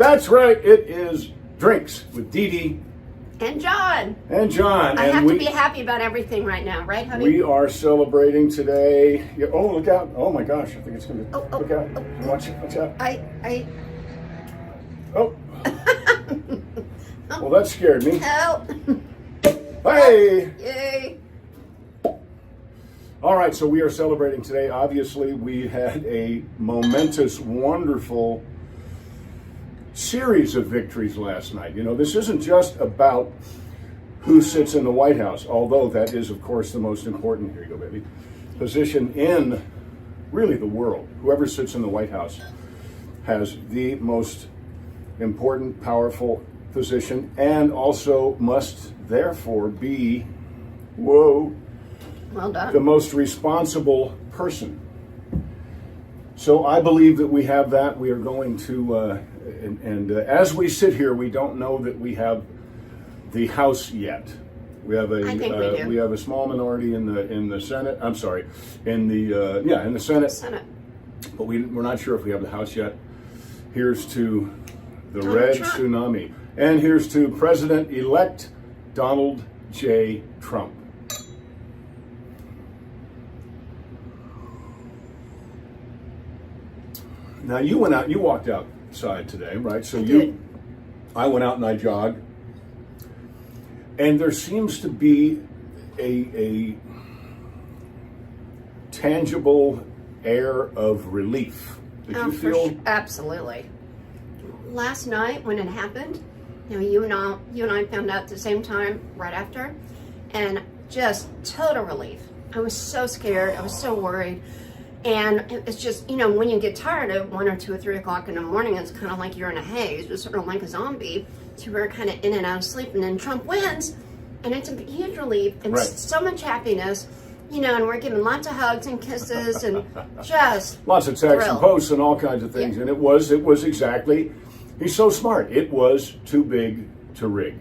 That's right. It is Drinks with Dee Dee. And John. And John. I and have to be happy about everything right now, right, honey? We are celebrating today. Oh, look out. Oh, my gosh. I think it's going to... Oh, look out. oh. Watch it. Watch out. Oh. Well, that scared me. Help. Hey! Yay. All right, so we are celebrating today. Obviously, we had a momentous, wonderful series of victories last night. You know, this isn't just about who sits in the White House, although that is, of course, the most important, here you go, baby, position in really the world. Whoever sits in the White House has the most important, powerful position, and also must therefore be, well done, the most responsible person. So I believe that we have that. We are going to, as we sit here, we don't know that we have the House yet. We have we have a small minority in the Senate. I'm sorry, in the Senate. But we're not sure if we have the House yet. Here's to the Red Tsunami, and here's to President-elect Donald J. Trump. Now you went out, you walked outside today, right? So I went out and I jogged, and there seems to be a tangible air of relief. Did you feel? Absolutely. Last night when it happened, you and I found out at the same time right after, and just total relief. I was so scared. I was so worried. And it's just, when you get tired at 1 or 2 or 3 o'clock in the morning, it's kind of like you're in a haze. It's sort of like a zombie. So we're kind of in and out of sleep. And then Trump wins. And it's a huge relief and so much happiness, and we're giving lots of hugs and kisses and just lots of texts and posts and all kinds of things. Yeah. And it was exactly, he's so smart. It was too big to rig.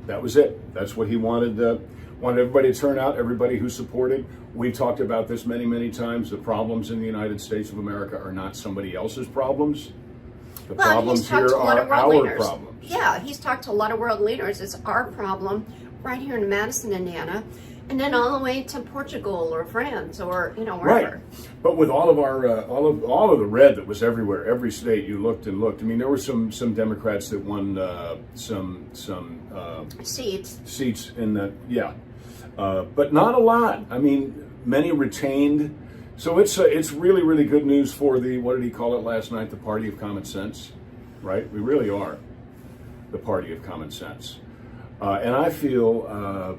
That was it. That's what he wanted. Wanted everybody to turn out, everybody who supported. We talked about this many, many times. The problems in the United States of America are not somebody else's problems. The problems here are our problems. Yeah, he's talked to a lot of world leaders. It's our problem right here in Madison, Indiana, and then all the way to Portugal or France or wherever. Right. But with all of our all of the red that was everywhere, every state you looked and looked. I mean, there were some Democrats that won some seats in that. Yeah. But not a lot. I mean, many retained. So it's really, really good news for the, what did he call it last night? The party of common sense, right? We really are the party of common sense. And I feel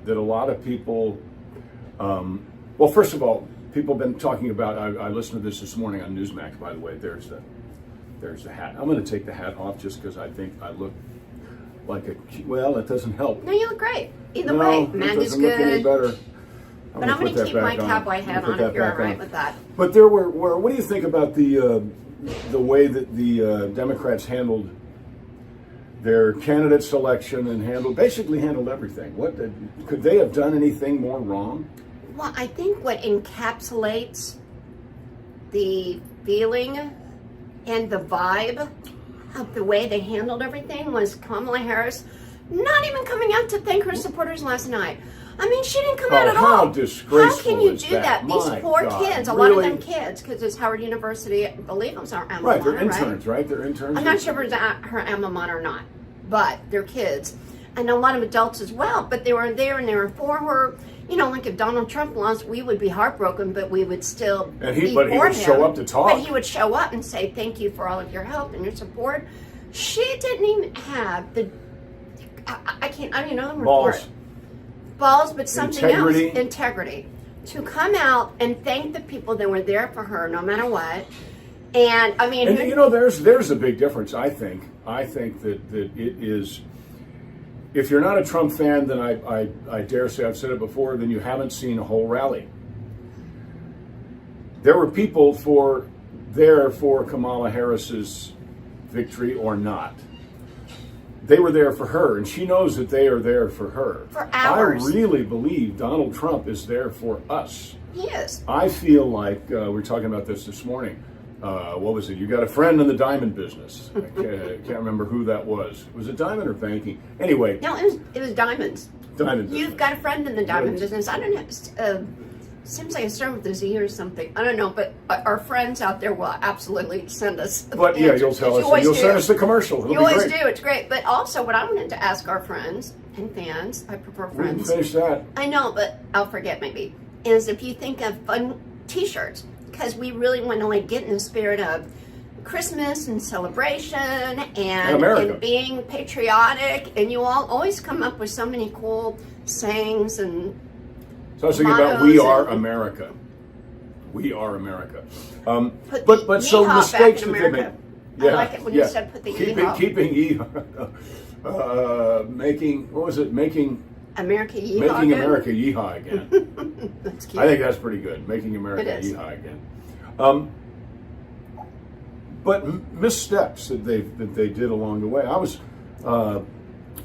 that a lot of people, well, first of all, people have been talking about, I listened to this morning on Newsmax, by the way, there's the hat. I'm going to take the hat off just because I think I look like well, it doesn't help. No, you look great. Either way, Mandy's good. Look any better. But I'm going to keep my cowboy hat on if you're all right with that. But there were what do you think about the way that the Democrats handled their candidate selection and basically handled everything? What could they have done anything more wrong? Well, I think what encapsulates the feeling and the vibe of the way they handled everything was Kamala Harris not even coming out to thank her supporters last night. I mean, she didn't come out at all. How disgraceful. How can you do that? These poor kids, a lot of them kids, because it's Howard University, I believe, I'm sorry, alma mater, they're interns, right? They're interns. I'm not sure if it's her alma mater or not, but they're kids. And a lot of adults as well, but they were there and they were for her. Like if Donald Trump lost, we would be heartbroken, but we would still be for him. But he would show up to talk. But he would show up and say, thank you for all of your help and your support. She didn't even have the, I don't know the report. Balls, but something else. Integrity. To come out and thank the people that were there for her no matter what. And I mean, there's a big difference, I think. I think that it is, if you're not a Trump fan, then I dare say, I've said it before, then you haven't seen a whole rally. There were people there for Kamala Harris's victory or not. They were there for her, and she knows that they are there for her. For hours. I really believe Donald Trump is there for us. He is. I feel like, we were talking about this morning, what was it? You got a friend in the diamond business. I can't remember who that was. Was it diamond or banking? Anyway. No, it was diamonds. Diamond business. You've got a friend in the diamond business. I don't know. Seems like it started with a Z or something. I don't know, but our friends out there will absolutely send us. But yeah, you'll tell us. And you'll send us the commercial. It'll you be always great. do. It's great. But also, what I wanted to ask our friends and fans, I prefer We can friends. finish that. I know, but I'll forget maybe. Is if you think of fun T-shirts, because we really want to like get in the spirit of Christmas and celebration and being patriotic, and you all always come up with so many cool sayings and. So I was thinking about "We Are America." We are America. But so mistakes that they make. I like it when you said put the Yee Haa. Keeping Yee Haa. Making, what was it? Making America Yee Haa. Making America Yee Haa again. That's cute. I think that's pretty good. Making America Yee Haa again. But missteps that they did along the way. I was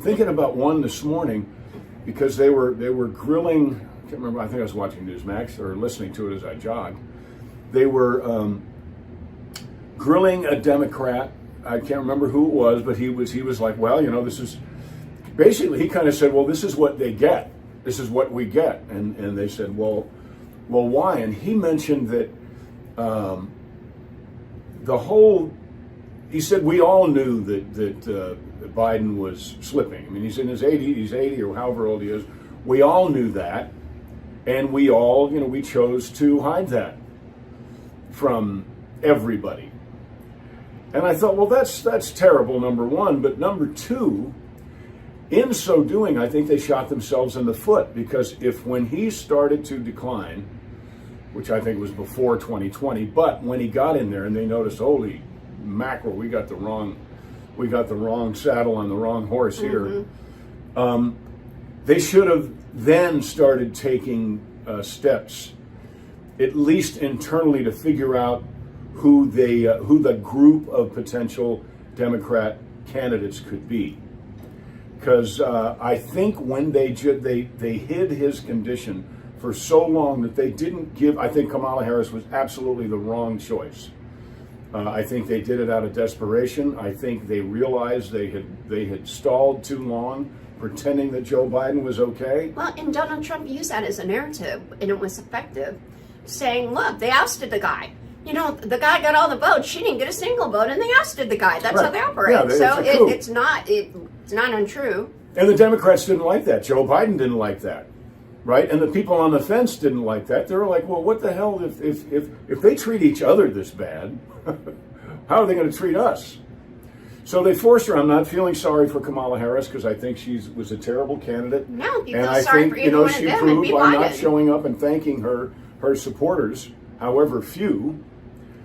thinking about one this morning because they were grilling. I can't remember. I think I was watching Newsmax or listening to it as I jogged. They were grilling a Democrat. I can't remember who it was, but he was like, well, you know, this is basically. He kind of said, well, this is what they get. This is what we get, and they said, well, why? And he mentioned that the whole. He said we all knew that Biden was slipping. I mean, he's in his 80s. He's 80 or however old he is. We all knew that. And we all, you know, we chose to hide that from everybody. And I thought, well, that's terrible, number one. But number two, in so doing, I think they shot themselves in the foot, because if when he started to decline, which I think was before 2020, but when he got in there and they noticed, holy mackerel, we got the wrong saddle on the wrong horse here. They should have then started taking steps, at least internally, to figure out who the group of potential Democrat candidates could be. Because I think when they hid his condition for so long that they didn't give. I think Kamala Harris was absolutely the wrong choice. I think they did it out of desperation. I think they realized they had stalled too long, pretending that Joe Biden was okay. Well, and Donald Trump used that as a narrative, and it was effective, saying, look, they ousted the guy. You know, the guy got all the votes. She didn't get a single vote, and they ousted the guy. That's right. how they operate. Yeah, so it's not untrue. And the Democrats didn't like that. Joe Biden didn't like that, right? And the people on the fence didn't like that. They were like, well, what the hell if they treat each other this bad, how are they going to treat us? So they forced her. I'm not feeling sorry for Kamala Harris, because I think she was a terrible candidate. No, you and feel I sorry think, for either one of she them. proved by not Biden. showing up and thanking her supporters, however few.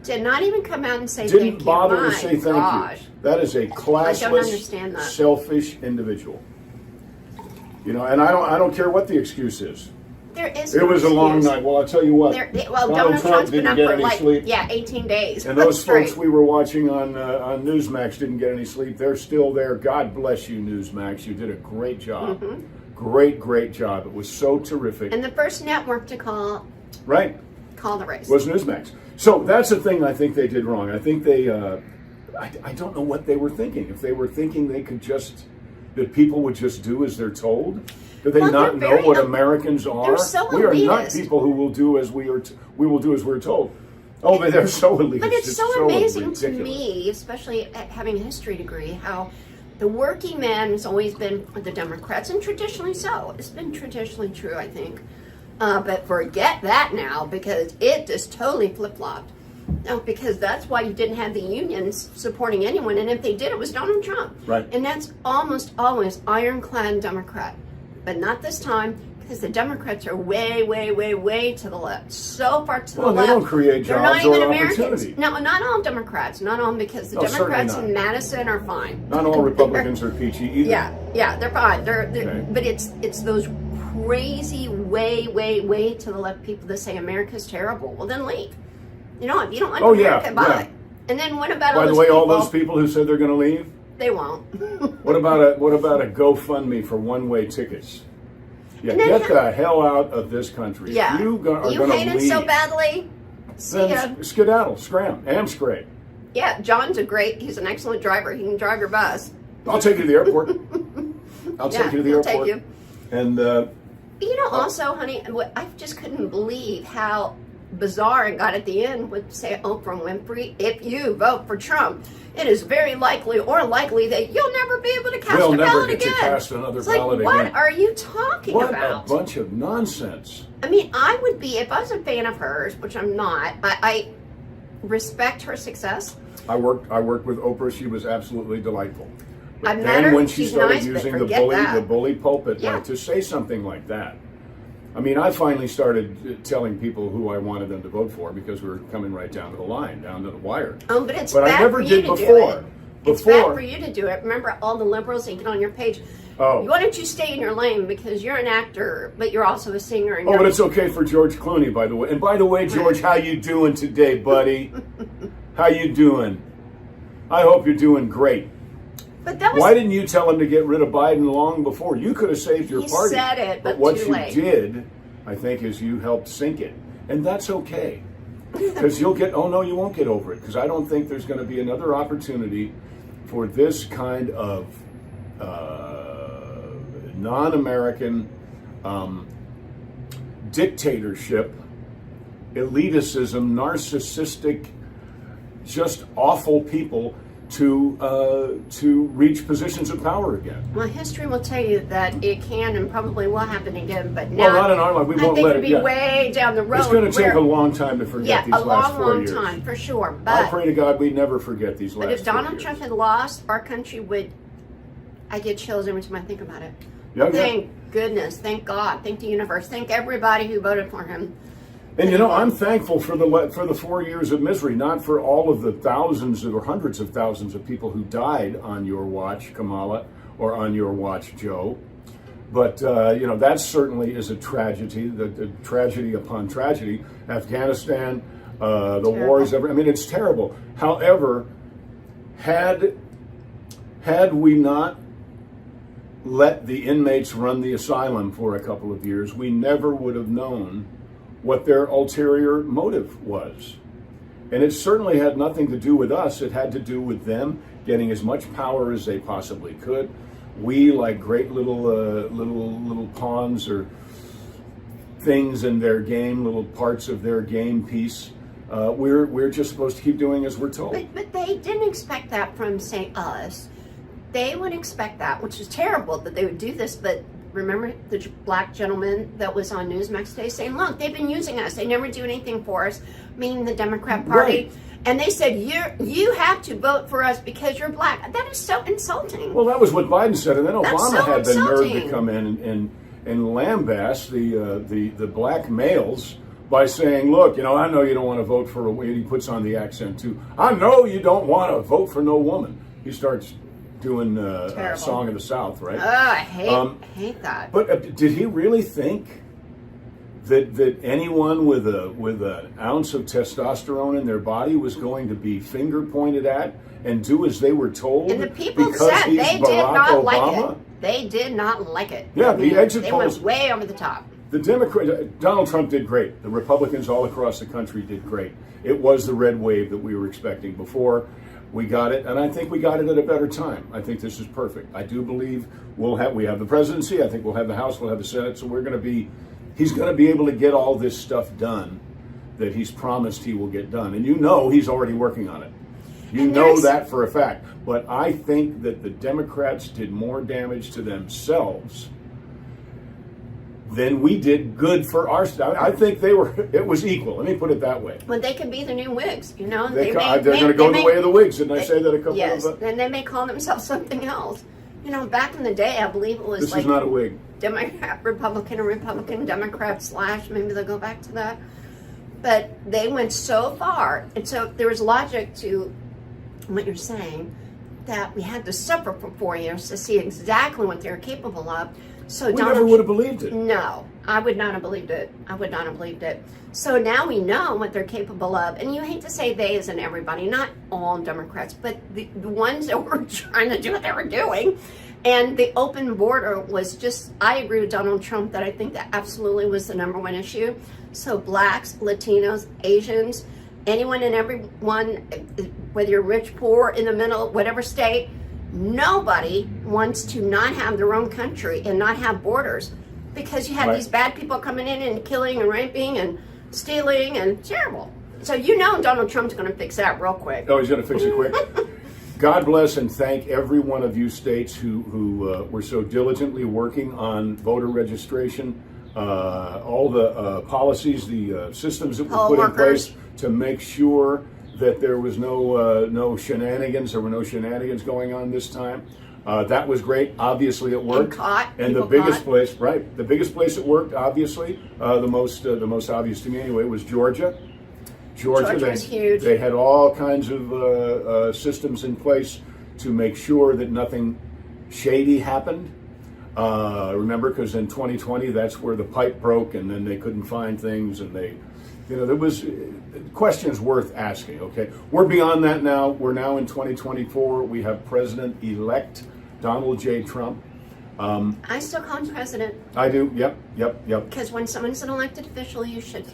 Did not even come out and say Didn't thank you. bother to My say thank gosh. you. That is a understand classless, that. selfish individual. You know, and I don't care what the excuse is. There is. It was a long night. Well, I'll tell you what. Donald Trump's been didn't up get for any like sleep. 18 days. And those straight. folks we were watching on Newsmax didn't get any sleep. They're still there. God bless you, Newsmax. You did a great job. Great job. It was so terrific. And the first network to call the race was Newsmax. So that's the thing I think they did wrong. I think they, I don't know what they were thinking. If they were thinking they could that people would just do as they're told. Do they not know what Americans are? They're so we are elitist. not people who will do as we will do as we're told. Oh, but they're so elitist. But it's so amazing ridiculous. to me, especially having a history degree, how the working man has always been with the Democrats, and traditionally so. It's been traditionally true, I think. But forget that now, because it just totally flip-flopped. No, because that's why you didn't have the unions supporting anyone, and if they did, it was Donald Trump. Right. And that's almost always ironclad Democrat. But not this time, because the Democrats are way to the left. So far to the left. Well, they don't create They're jobs not even or Americans. opportunity. No, not all Democrats. Not all, because the Democrats in Madison are fine. Not all Republicans are peachy either. Yeah, they're fine. They're Okay. But it's those crazy way to the left people that say America's terrible. Well, then leave. You know, if you don't like America, bye. Yeah. And then what about By all the those way, people? all those people who said they're going to leave, they won't. what about a GoFundMe for one-way tickets? Yeah, And then get the hell out of this country. Yeah. If you are You going to hate leave. it so badly. See ya. Then skedaddle, scram, amscray. Yeah, John's he's an excellent driver. He can drive your bus. I'll take you to the airport. I'll take you to the he'll airport. Take you. And also, honey, I just couldn't believe how bizarre it got at the end with, say, Oprah Winfrey. If you vote for Trump, it is very likely or likely that you'll never be able to cast we'll a never ballot get again. to cast another It's ballot like, what again. are you talking What about? a bunch of nonsense. I mean, I would be, if I was a fan of hers, which I'm not, I respect her success. I worked with Oprah. She was absolutely delightful. But I've met then her. when she She's started nice, but using the forget bully that. pulpit, Yeah. like, to say something like that. I mean, I finally started telling people who I wanted them to vote for because we were coming right down to the line, down to the wire. Oh, but it's But bad I never for you did to before. do it. It's bad for you to do it. Remember all the liberals that get on your page. Oh. Why don't you stay in your lane because you're an actor, but you're also a singer. And Oh, you're but it's okay for George Clooney, by the way. And by the way, George, how you doing today, buddy? How you doing? I hope you're doing great. But that was, Why didn't you tell him to get rid of Biden long before? You could have saved your He party. said it, but what too you late. did, I think, is you helped sink it. And that's okay. Because you'll get, oh no, you won't get over it. Because I don't think there's going to be another opportunity for this kind of non-American dictatorship, elitism, narcissistic, just awful people to reach positions of power again. well, history will tell you that it can and probably will happen again, but Well, now not in our life. We I won't think let it'll it. be Yeah. way down the road. It's going to take where- a long time to forget yeah, these a last long, 4 long years. time for sure. I But pray to God we never forget these last. but if 4 Donald years. Trump had lost, our country would. I get chills every time I think about it. Yeah. Thank goodness, thank God, thank the universe, thank everybody who voted for him. And you know, I'm thankful for the 4 years of misery, not for all of the thousands or hundreds of thousands of people who died on your watch, Kamala, or on your watch, Joe. But you know, that certainly is a tragedy. The tragedy upon tragedy. Afghanistan, the Terrible. wars. I mean, it's terrible. However, had we not let the inmates run the asylum for a couple of years, we never would have known what their ulterior motive was. And it certainly had nothing to do with us. It had to do with them getting as much power as they possibly could. We, like great little pawns or things in their game, little parts of their game piece, we're just supposed to keep doing as we're told. But they didn't expect that from, say, us. They would expect that, which is terrible that they would do this. But remember the black gentleman that was on Newsmax today saying, look, they've been using us. They never do anything for us, meaning the Democrat Party. Right. And they said, you have to vote for us because you're black. That is so insulting. Well, that was what Biden said, and then That's Obama so had the nerve to insulting. come in and lambaste the black males by saying, "Look, you know, I know you don't want to vote for a woman." He puts on the accent too. I know you don't want to vote for no woman. He starts doing a Terrible. Song of the South, right? I hate that. But did he really think that anyone with an ounce of testosterone in their body was going to be finger pointed at and do as they were told? And the people because said he's they did Barack not Obama? like it. They did not like it. Yeah, the exit they polls- went way over the top. The Donald Trump did great. The Republicans all across the country did great. It was the red wave that we were expecting before. We got it, and I think we got it at a better time. I think this is perfect. I do believe we have the presidency. I think we'll have the House. We'll have the Senate. So he's going to be able to get all this stuff done that he's promised he will get done. And you know he's already working on it. You And know there's- that for a fact. But I think that the Democrats did more damage to themselves than we did good for our stuff. I think it was equal. Let me put it that way. Well, they could be the new Whigs, you know. They're going to go the way of the Whigs. Didn't I say that a couple yes, of... and they may call themselves something else. You know, back in the day, I believe it was This like is not a Whig. Democrat, Republican, or Republican, Democrat / maybe they'll go back to that. But they went so far, and so there was logic to what you're saying, that we had to suffer for 4 years to see exactly what they're capable of. So We never would have believed it. No, I would not have believed it. I would not have believed it. So now we know what they're capable of. And you hate to say they as in everybody, not all Democrats, but the ones that were trying to do what they were doing. And the open border was just, I agree with Donald Trump that I think that absolutely was the #1 issue. So blacks, Latinos, Asians, anyone and everyone, whether you're rich, poor, in the middle, whatever state, nobody wants to not have their own country and not have borders, because you have Right. these bad people coming in and killing and raping and stealing and terrible. So you know Donald Trump's going to fix that real quick. Oh, he's going to fix it quick. God bless and thank every one of you states who were so diligently working on voter registration, all the policies, the systems that were Poll put in workers. place to make sure that there was no shenanigans. There were no shenanigans going on this time. That was great. Obviously, it worked. And the biggest place, right? The biggest place it worked, obviously, the most obvious to me anyway, was Georgia. Georgia was huge. They had all kinds of systems in place to make sure that nothing shady happened. Remember, because in 2020, that's where the pipe broke, and then they couldn't find things, and there was questions worth asking. Okay, we're beyond that now. We're now in 2024. We have President-elect Donald J. Trump. I still call him president. I do. Yep. Because when someone's an elected official, you should,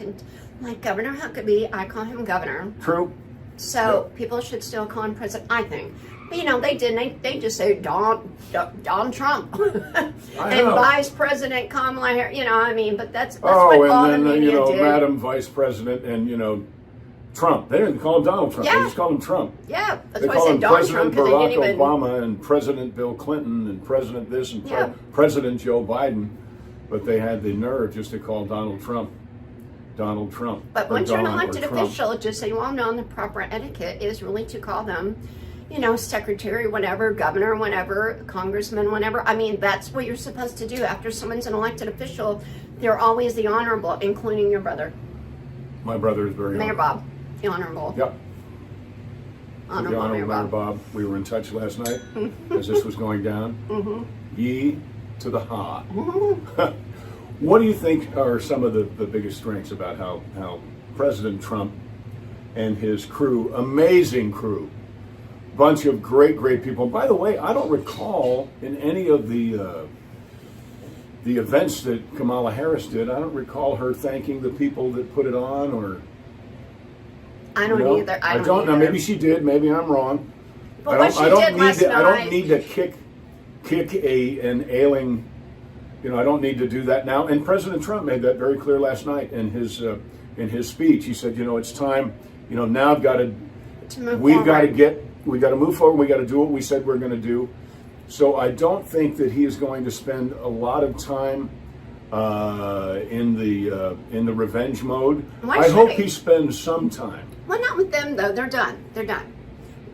like Governor Huckabee, I call him governor. True. So people should still call him president, I think. But they didn't. They just say Don Trump and Vice President Kamala Harris. But that's what all the media did. Madam Vice President and Trump. They didn't call him Donald Trump. Yeah. They just called him Trump. Yeah, that's They why I call said him Don President Trump, because they Barack didn't even. Obama and President Bill Clinton and President this and Yeah. President Joe Biden, but they had the nerve just to call Donald Trump. But or once you're an Don or elected Trump. official, just so you all know, the proper etiquette is really to call them, secretary, whatever, governor, whatever, congressman, whatever. That's what you're supposed to do. After someone's an elected official, they're always the honorable, including your brother. My brother is very Mayor honorable. Bob, the honorable. Yep. Honorable The Mayor Honorable Bob. Bob. We were in touch last night as this was going down. Yee to the Haa. What do you think are some of the biggest strengths about how President Trump and his crew, amazing crew, bunch of great people. By the way, I don't recall in any of the events that Kamala Harris did, I don't recall her thanking the people that put it on, or I don't either. I don't know. either. Maybe she did. Maybe I'm wrong. But what she did last I don't night- need to kick an ailing. I don't need to do that now. And President Trump made that very clear last night in his speech. He said, it's time. Now I've got to. We've got to move forward. We got to do what we said we're going to do. So I don't think that he is going to spend a lot of time in the revenge mode. Why I should hope he? he spends some time. Well, not with them, though. They're done.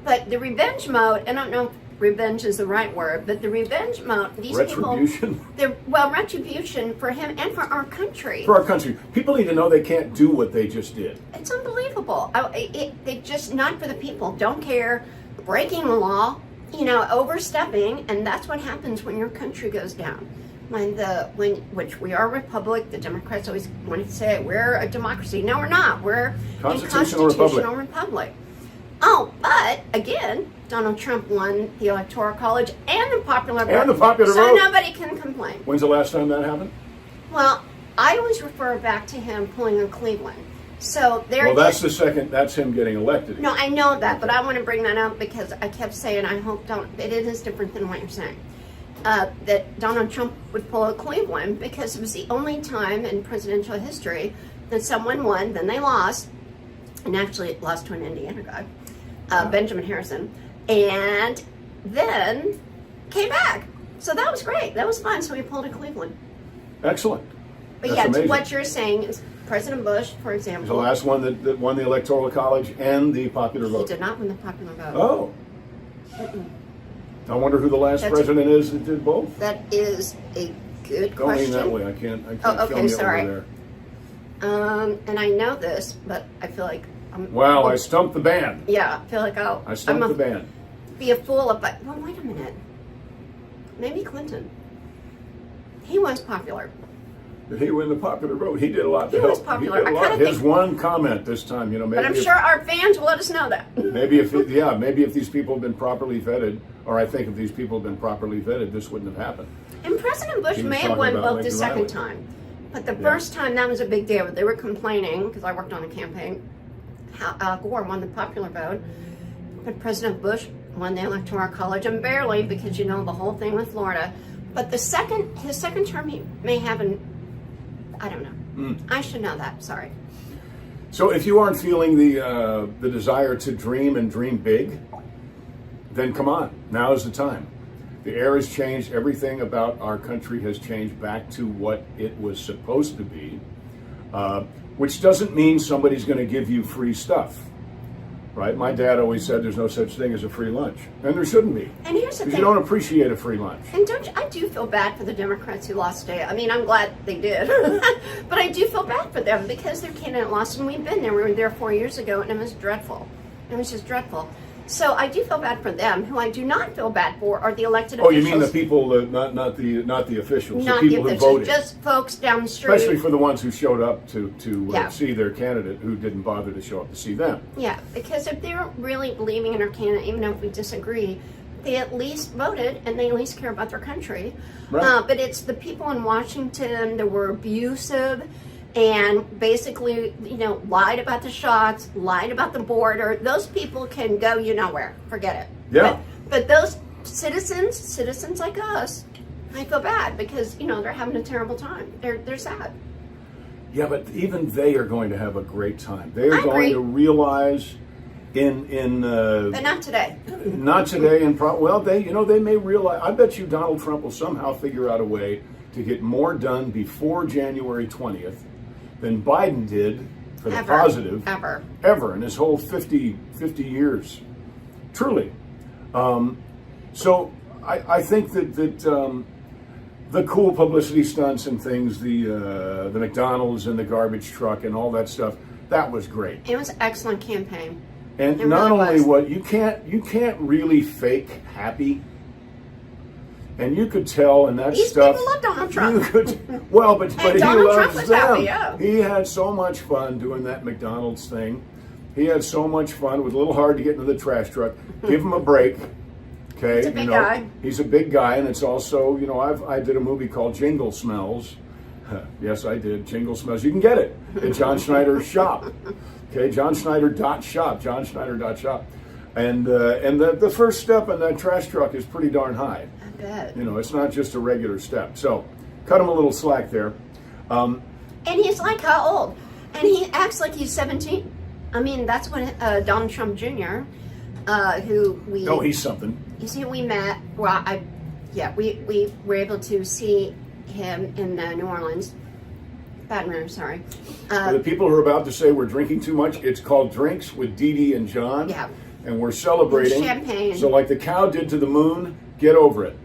But the revenge mode, I don't know if revenge is the right word, but the revenge mode, these Retribution? people, retribution for him and for our country. For our country. People need to know they can't do what they just did. It's unbelievable. They just, not for the people, don't care, breaking the law, overstepping, and that's what happens when your country goes down. Which we are a republic, the Democrats always want to say we're a democracy. No, we're not. We're Constitutional a constitutional republic. Oh, but again, Donald Trump won the Electoral College and the popular vote. And the popular so vote. nobody can complain. When's the last time that happened? Well, I always refer back to him pulling in Cleveland. So there. Well, that's that's him getting elected. No, I know that, but I want to bring that up because I kept saying it is different than what you're saying. That Donald Trump would pull a Cleveland because it was the only time in presidential history that someone won, then they lost, and actually lost to an Indiana guy, Benjamin Harrison, and then came back. So that was great. That was fun. So he pulled a Cleveland. Excellent. But That's yeah, amazing. what you're saying is President Bush, for example. He's the last one that won the Electoral College and the popular He vote. did not win the popular vote. Oh. I wonder who the last president is that did both. That is a good Don't question. aim that way. I can't Oh, film okay, you sorry. over there. And I know this, but I feel like Wow, I stumped the band. Yeah, I feel like I stumped the band. Be a fool if I. Well, wait a minute. Maybe Clinton. He was popular. Did he win the popular vote? He did a lot to He help. was popular. He did a I lot. kinda His think- one comment this time, maybe. But I'm sure our fans will let us know that. Maybe if these people had been properly vetted, or I think if these people had been properly vetted, this wouldn't have happened. And President Bush He was may have talking won about both the Lincoln second Riley. time. But the first time, that was a big deal. They were complaining, because I worked on a campaign, how Al Gore won the popular vote, but President Bush won the Electoral College, and barely, because you know the whole thing with Florida. But his second term, he may have I don't know. I should know that, sorry. So if you aren't feeling the desire to dream and dream big, then come on, now is the time. The air has changed. Everything about our country has changed back to what it was supposed to be, which doesn't mean somebody's going to give you free stuff, right? My dad always said there's no such thing as a free lunch, and there shouldn't be. And here's the thing. Because you don't appreciate a free lunch. And I do feel bad for the Democrats who lost today. I mean, I'm glad they did. But I do feel bad for them because their candidate lost, and we've been there. We were there 4 years ago, and it was dreadful. It was just dreadful. So I do feel bad for them. Who I do not feel bad for are the elected officials. Oh, you mean the people, not the officials, not the people the who voted. Just folks down the street. Especially for the ones who showed up to see their candidate, who didn't bother to show up to see them. Yeah, because if they're really believing in our candidate, even if we disagree, they at least voted and they at least care about their country. Right. But it's the people in Washington that were abusive and basically, lied about the shots, lied about the border. Those people can go where. Forget it. Yeah. But those citizens like us, I feel bad because, they're having a terrible time. They're sad. Yeah, but even they are going to have a great time. They are I going agree. to realize But not today. not today, and they may realize. I bet you Donald Trump will somehow figure out a way to get more done before January 20th than Biden did for the positive ever in his whole 50 years. Truly. So I think that the cool publicity stunts and things, the McDonald's and the garbage truck and all that stuff, that was great. It was an excellent campaign. And it not really only was. you can't really fake happy. And you could tell in that These stuff. people love Donald Trump. But he Donald loves Trump was them. happy, yeah. He had so much fun doing that McDonald's thing. He had so much fun. It was a little hard to get into the trash truck. Give him a break. Okay, He's a big guy. He's a big guy, and it's also, I did a movie called Jingle Smells. Yes, I did. Jingle Smells. You can get it at John Schneider's shop. Okay, johnschneider.shop. Johnschneider.shop. And the first step in that trash truck is pretty darn high. I bet. It's not just a regular step. So, cut him a little slack there. And he's like how old? And he acts like he's 17. I mean, that's what Donald Trump Jr., who we... Oh, he's something. You see, we met, we were able to see him in New Orleans. Baton Rouge, sorry. For the people who are about to say we're drinking too much, it's called Drinks with Dee Dee and John. Yeah. And we're celebrating. Champagne. So like the cow did to the moon, get over it.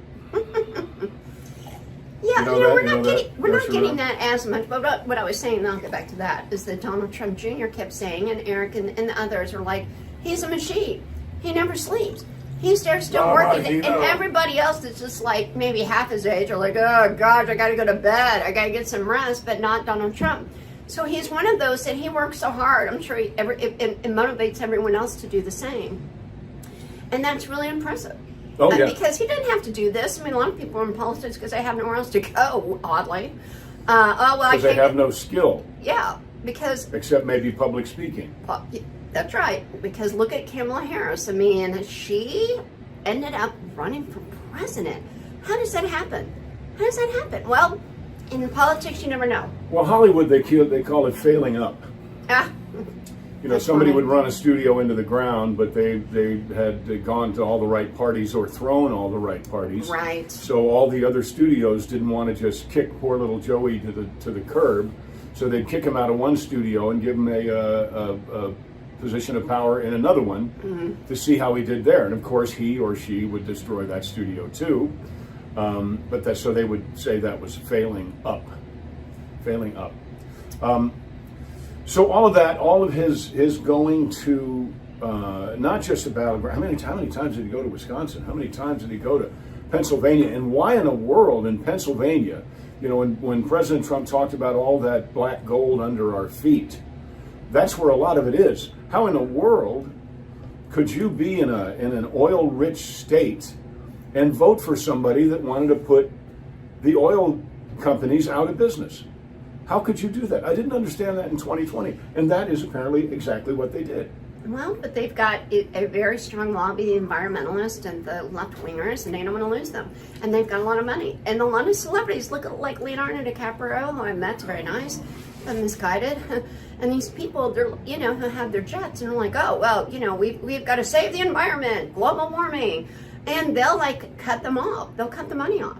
Yeah, we're not getting right. that as much. But what I was saying, and I'll get back to that, is that Donald Trump Jr. kept saying, and Eric and the others are like, he's a machine. He never sleeps. He's there still working. And everybody else that's just like maybe half his age are like, oh gosh, I got to go to bed. I got to get some rest, but not Donald Trump. So he's one of those that he works so hard. I'm sure it motivates everyone else to do the same. And that's really impressive. Oh, yeah. Because he didn't have to do this. I mean, a lot of people are in politics because they have nowhere else to go, oddly. Because they have no skill. Yeah, because... Except maybe public speaking. That's right. Because look at Kamala Harris. I mean, she ended up running for president. How does that happen? Well, in politics, you never know. Well, Hollywood, they call it failing up. Somebody would run a studio into the ground, but they had gone to all the right parties or thrown all the right parties. Right. So all the other studios didn't want to just kick poor little Joey to the curb, so they'd kick him out of one studio and give him a position of power in another one to see how he did there. And of course, he or she would destroy that studio too. So they would say that was failing up. So all of that, all of his going to not just the battleground. How many times did he go to Wisconsin? How many times did he go to Pennsylvania? And why in the world in Pennsylvania? When President Trump talked about all that black gold under our feet, that's where a lot of it is. How in the world could you be in an oil-rich state and vote for somebody that wanted to put the oil companies out of business? How could you do that? I didn't understand that in 2020. And that is apparently exactly what they did. Well, but they've got a very strong lobby, the environmentalists and the left-wingers, and they don't want to lose them. And they've got a lot of money. And a lot of celebrities look like Leonardo DiCaprio, who I met's very nice, but misguided. And these people, they're, who have their jets, and they're like, oh, well, we've got to save the environment, global warming. And they'll, cut them off. They'll cut the money off.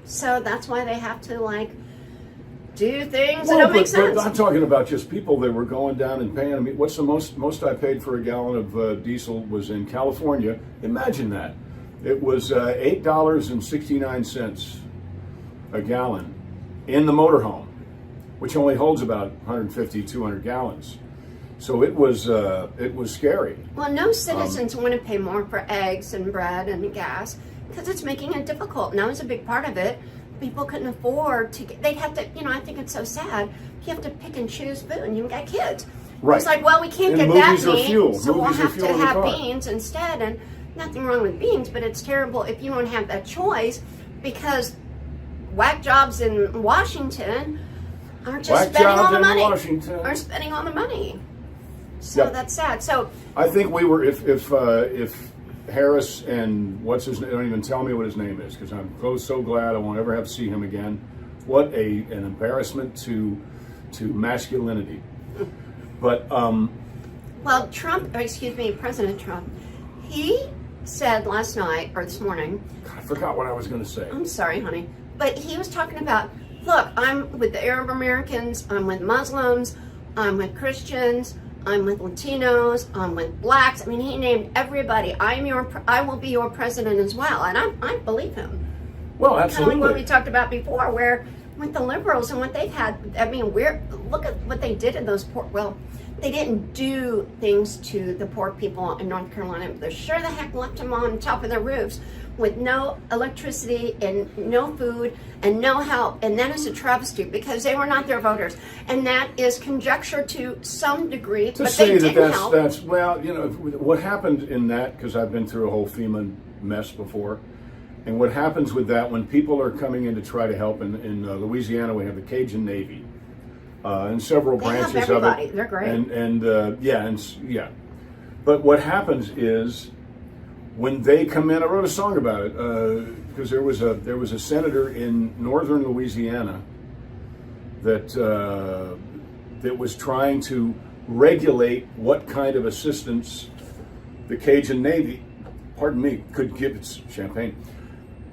So that's why they have to, do things that don't make sense. But I'm talking about just people that were going down and paying. I mean, what's the most I paid for a gallon of diesel was in California. Imagine that. It was $8.69 a gallon in the motorhome, which only holds about 150, 200 gallons. So it was scary. Well, no citizens want to pay more for eggs and bread and gas because it's making it difficult. And that was a big part of it. People couldn't afford to get, they'd have to, I think it's so sad. You have to pick and choose food, and you've got kids. Right. It's like, well, we can't And get that movies are meat, fuel. so we'll Movies are have fuel to in the have car. beans instead. And nothing wrong with beans, but it's terrible if you don't have that choice because whack jobs in Washington are just Whack spending all jobs the in money. Washington. Are spending all the money. So Yep. that's sad. So I think we were if Harris and what's his name, don't even tell me what his name is because I'm so glad I won't ever have to see him again. What an embarrassment to masculinity. But well, President Trump, he said last night or this morning, I forgot what I was going to say. I'm sorry, honey, but he was talking about, look, I'm with the Arab Americans, I'm with Muslims, I'm with Christians, I'm with Latinos, I'm with blacks. I mean, he named everybody. I will be your president as well, and I believe him. Well, Kind of absolutely. like what we talked about before, where with the liberals and what they've had. I mean, look at what they did in those poor. Well, they didn't do things to the poor people in North Carolina. But they sure the heck left them on top of their roofs with no electricity and no food and no help. And that is a travesty because they were not their voters. And that is conjecture to some degree. To but say they didn't help. that's well, what happened in that, because I've been through a whole FEMA mess before. And what happens with that when people are coming in to try to help in Louisiana, we have the Cajun Navy and several They have branches of everybody. it. They're great. Yeah. But what happens is when they come in, I wrote a song about it because there was a senator in northern Louisiana that was trying to regulate what kind of assistance the Cajun Navy, could give. It's champagne.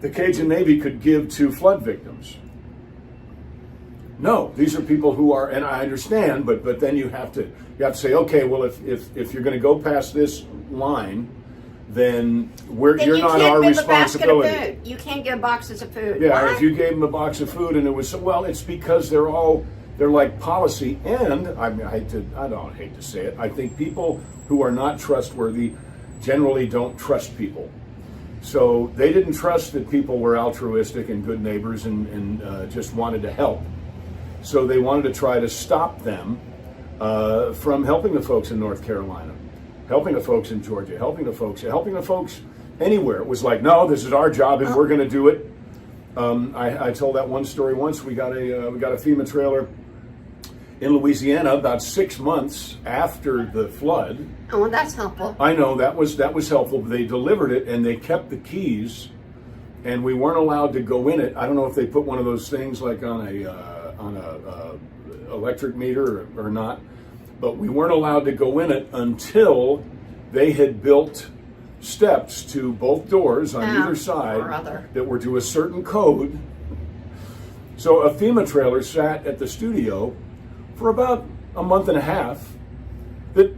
The Cajun Navy could give to flood victims. No, these are people who are, and I understand, but then you have to say, okay, well, if you're going to go past this line, then you're not our responsibility. Basket of food. You can't give boxes of food. Yeah, What? if you gave them a box of food and it was it's because they're like policy, and I don't hate to say it. I think people who are not trustworthy generally don't trust people. So they didn't trust that people were altruistic and good neighbors and just wanted to help. So they wanted to try to stop them from helping the folks in North Carolina, helping the folks in Georgia, helping the folks anywhere. It was like, no, this is our job and we're going to do it. I told that one story once. We got a FEMA trailer in Louisiana about 6 months after the flood. Oh, well, that's helpful. I know that was helpful. They delivered it and they kept the keys, and we weren't allowed to go in it. I don't know if they put one of those things like on a electric meter or not, but we weren't allowed to go in it until they had built steps to both doors on either side that were to a certain code. So a FEMA trailer sat at the studio for about a month and a half that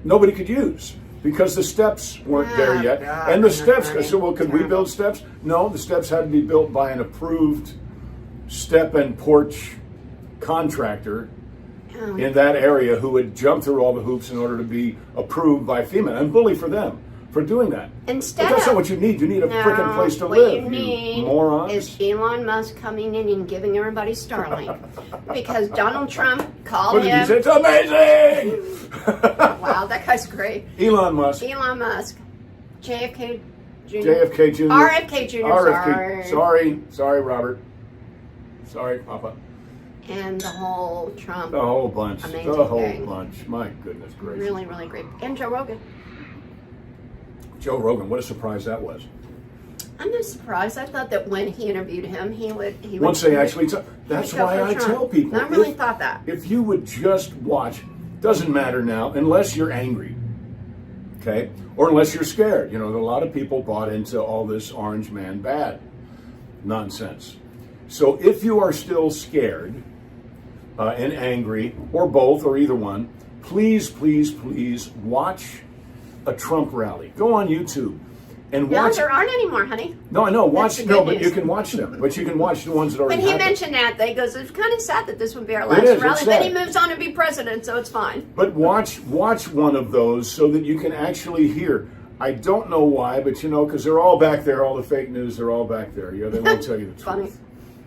nobody could use because the steps weren't there yet. God, and the steps, I said, well, could we terrible. build steps? No, the steps had to be built by an approved step and porch contractor in that area who would jump through all the hoops in order to be approved by FEMA. And bully for them for doing that. Instead But that's of, not what you need. You need a frickin' place to what live, you need morons. is Elon Musk coming in and giving everybody Starlink. Because Donald Trump called What did he him. say? It's amazing! Wow, that guy's great. Elon Musk. JFK Jr. JFK Jr. RFK Jr. RFK. Sorry, Robert. Sorry, Papa. and the whole Trump. The whole bunch. Amazing The whole thing. bunch. My goodness gracious. Really, really great. And Joe Rogan. Joe Rogan, what a surprise that was. I'm not surprised. I thought that when he interviewed him, he would. Once they actually that's go why for I Trump. tell people. I really thought that. If you would just watch, doesn't matter now, unless you're angry, okay? Or unless you're scared. You know, a lot of people bought into all this orange man bad nonsense. So if you are still scared and angry, or both, or either one, please, please, please watch a Trump rally. Go on YouTube and No, watch. there aren't anymore, honey. No, I know. Watch. the No, good but news. you can watch them. But you can watch the ones that already When he happened. mentioned that, they goes, it's kind of sad that this would be our It last is, it's rally. Then he sad. moves on to be president, so it's fine. But watch one of those so that you can actually hear. I don't know why, but you know, because they're all back there. All the fake news, they're all back there. Yeah, they won't tell you the truth. Funny.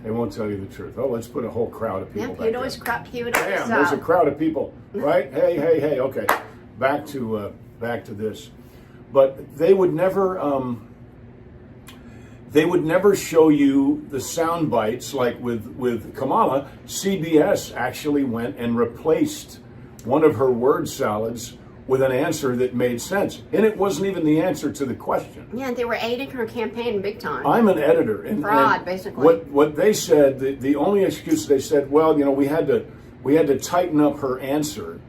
They won't tell you the truth. Oh, let's put a whole crowd of people Yep, back he'd there. always crap. He would always. Damn, there's a crowd of people, right? Hey. Okay, back to this. But they would never show you the sound bites like with Kamala. CBS actually went and replaced one of her word salads with an answer that made sense, and it wasn't even the answer to the question. Yeah, they were aiding her campaign big time. I'm an editor, and Fraud, and basically. What they said, the only excuse they said, well, you know, we had to tighten up her answer,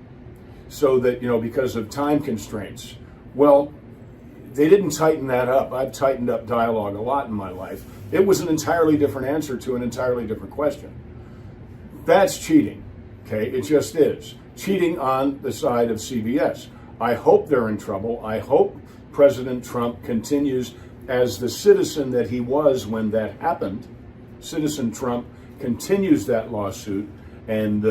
so that, you know, because of time constraints. Well, they didn't tighten that up. I've tightened up dialogue a lot in my life. It was an entirely different answer to an entirely different question. That's cheating. Okay, it just is. Cheating on the side of CBS. I hope they're in trouble. I hope President Trump continues as the citizen that he was when that happened. Citizen Trump continues that lawsuit, and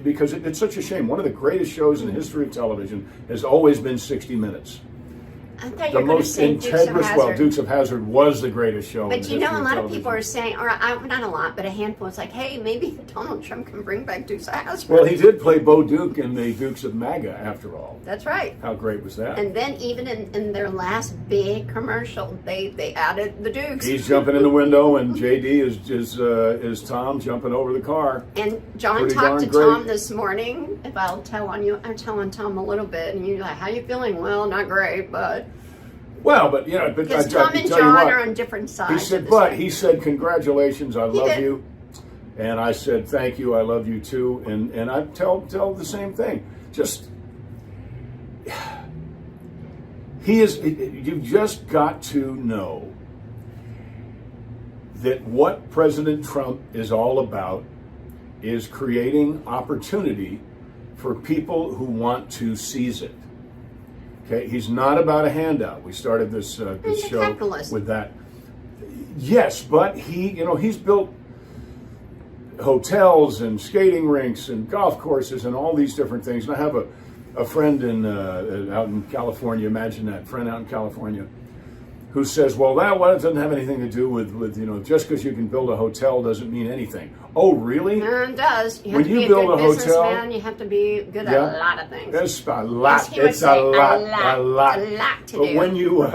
because it's such a shame. One of the greatest shows in the history of television has always been 60 Minutes. I thought you The were going to most say Dukes of integrous, well, Hazzard. Dukes of Hazzard was the greatest show in But the you know, history a of lot of television. people are saying, not a lot, but a handful. It's like, hey, maybe Donald Trump can bring back Dukes of Hazzard. Well, he did play Bo Duke in the Dukes of MAGA, after all. That's right. How great was that? And then even in their last big commercial, they added the Dukes. He's jumping in the window, and JD is Tom jumping over the car. And John Pretty talked darn to great. Tom this morning. If I'll tell on you, I'm telling Tom a little bit, and you're like, "How you feeling?" Well, not great, but Well, but I because can Tom and tell you John what, are on different sides. he of said, this but thing. he said, congratulations, I love did. you, and I said, thank you, I love you too, and I tell the same thing. Just you've just got to know that what President Trump is all about is creating opportunity for people who want to seize it. Okay, he's not about a handout. We started this He's a show capitalist. with that. Yes, but he's built hotels and skating rinks and golf courses and all these different things. And I have a friend out in California. Imagine that friend out in California who says, "Well, that doesn't have anything to do with just because you can build a hotel doesn't mean anything." Oh, really? It does. You have When to you be a build good a hotel- businessman. You have to be good at Yeah. a lot of things. It's a lot. Yes, he would It's say a lot. a lot to But do. when you,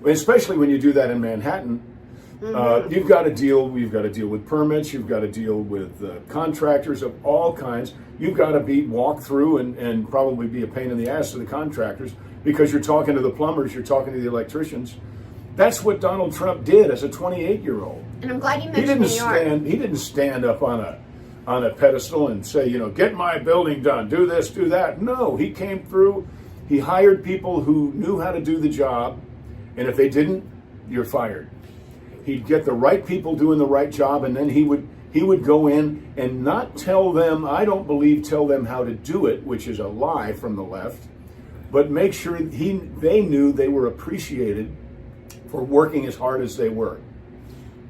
especially when you do that in Manhattan, you've got to deal. You've got to deal with permits. You've got to deal with contractors of all kinds. You've got to walk through and probably be a pain in the ass to the contractors because you're talking to the plumbers. You're talking to the electricians. That's what Donald Trump did as a 28-year-old. And I'm glad you He mentioned didn't New York. He didn't stand up on a pedestal and say, get my building done, do this, do that. No, he came through. He hired people who knew how to do the job, and if they didn't, you're fired. He'd get the right people doing the right job, and then he would go in and not tell them, I don't believe tell them how to do it, which is a lie from the left, but make sure they knew they were appreciated for working as hard as they were.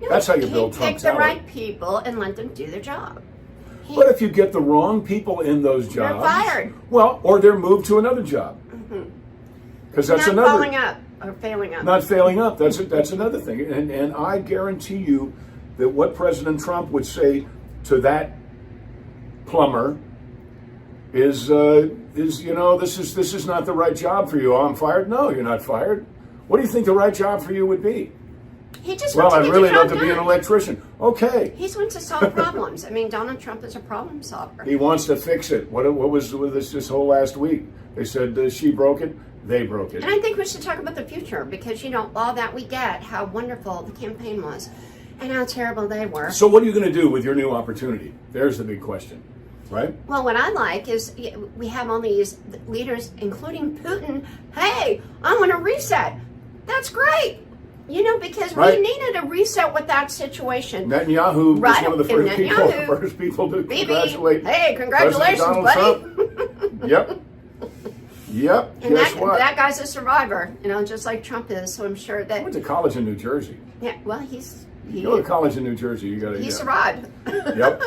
That's how you build Trump Pick the talent. right people and let them do their job. But if you get the wrong people in those jobs, fired. Well, or they're moved to another job. Because that's Not another. following up or failing up. Not failing up. That's another thing. And I guarantee you that what President Trump would say to that plumber is this is not the right job for you. Oh, I'm fired. No, you're not fired. What do you think the right job for you would be? He just Well, wants to I'd get really the job love to be an done. electrician. Okay. He wants to solve problems. I mean, Donald Trump is a problem solver. He wants to fix it. What was with this whole last week? They said she broke it. They broke it. And I think we should talk about the future because, you know, all that we get, how wonderful the campaign was and how terrible they were. So what are you going to do with your new opportunity? There's the big question, right? Well, what I like is we have all these leaders, including Putin. Hey, I want to reset. That's great. You know, because Right. we needed a reset with that situation. Netanyahu Right, was one of the and first people to Bibi, congratulate. hey, congratulations, President Donald buddy. Trump. Yep. Yep. And Guess what? that guy's a survivor, you know, just like Trump is. So I'm sure I that, went to college in New Jersey. yeah, well, he You go to college in New Jersey, you got to. he survived. Yep.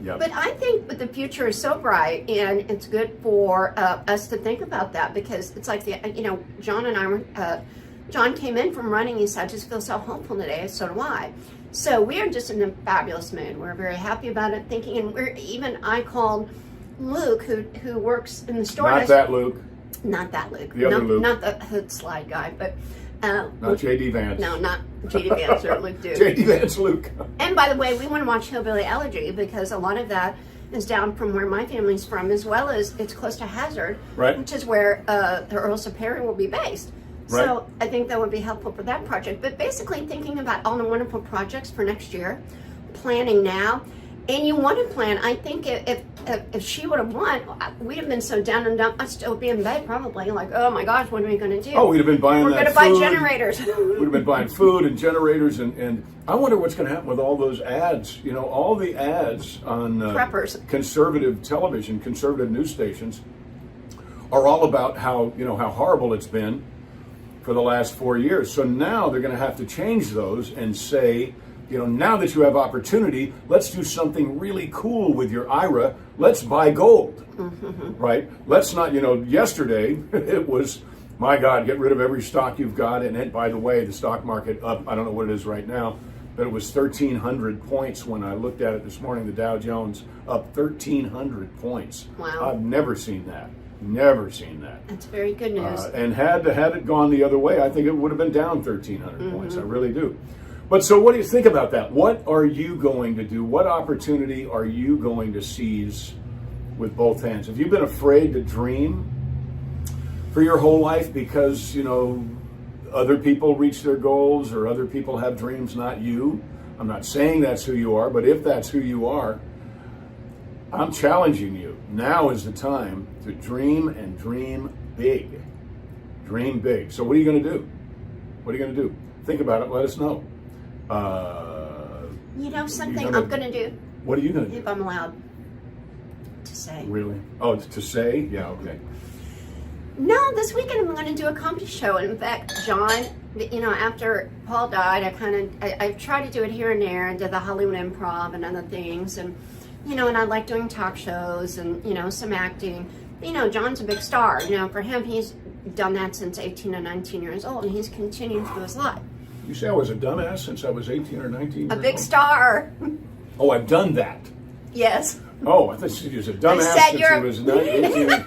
But I think the future is so bright, and it's good for us to think about that because it's like you know, John and I were. John came in from running. He said, "I just feel so hopeful today." So do I. So we are just in a fabulous mood. We're very happy about it, thinking, and I called Luke, who works in the store. Not that Luke. Not that Luke. The other Luke. Not the hood slide guy, but. Not J.D. Vance. No, not J.D. Vance or Luke Duke. J.D. Vance Luke. And by the way, we want to watch Hillbilly Elegy because a lot of that is down from where my family's from, as well as it's close to Hazard, Right. which is where the Earls of Perry will be based. Right. So I think that would be helpful for that project. But basically thinking about all the wonderful projects for next year, planning now. And you want to plan. I think if she would have won, we'd have been so down and dumb. I'd still be in bed probably like, oh my gosh, what are we going to do? Oh, we'd have been buying We're that going to food. buy generators. We'd have been buying food and generators, and I wonder what's going to happen with all those ads. You know, all the ads on Preppers. conservative television, conservative news stations, are all about how horrible it's been for the last 4 years. So now they're going to have to change those and say, now that you have opportunity, let's do something really cool with your IRA. Let's buy gold, right? Let's not, yesterday it was, my God, get rid of every stock you've got. And by the way, the stock market up, I don't know what it is right now, but it was 1,300 points when I looked at it this morning. The Dow Jones up 1,300 points. Wow. I've never seen that. Never seen that. That's very good news. And had it gone the other way, I think it would have been down 1,300 points. I really do. But so what do you think about that? What are you going to do? What opportunity are you going to seize with both hands? Have you been afraid to dream for your whole life because, other people reach their goals or other people have dreams, not you? I'm not saying that's who you are, but if that's who you are, I'm challenging you. Now is the time to dream and dream big. Dream big. So what are you going to do? What are you going to do? Think about it. Let us know. Something I'm going to do. What are you going to do? If I'm allowed to say. Really? Oh, to say? Yeah, okay. No, this weekend I'm going to do a comedy show. In fact, John, after Paul died, I tried to do it here and there and did the Hollywood Improv and other things. And, and I like doing talk shows and, some acting. John's a big star. For him, he's done that since 18 or 19 years old, and he's continuing through his life. You say I was a dumbass since I was 18 or 19 A years big old? star. Oh, I've done that. Yes. Oh, I thought you was a dumbass said since you're he was 18.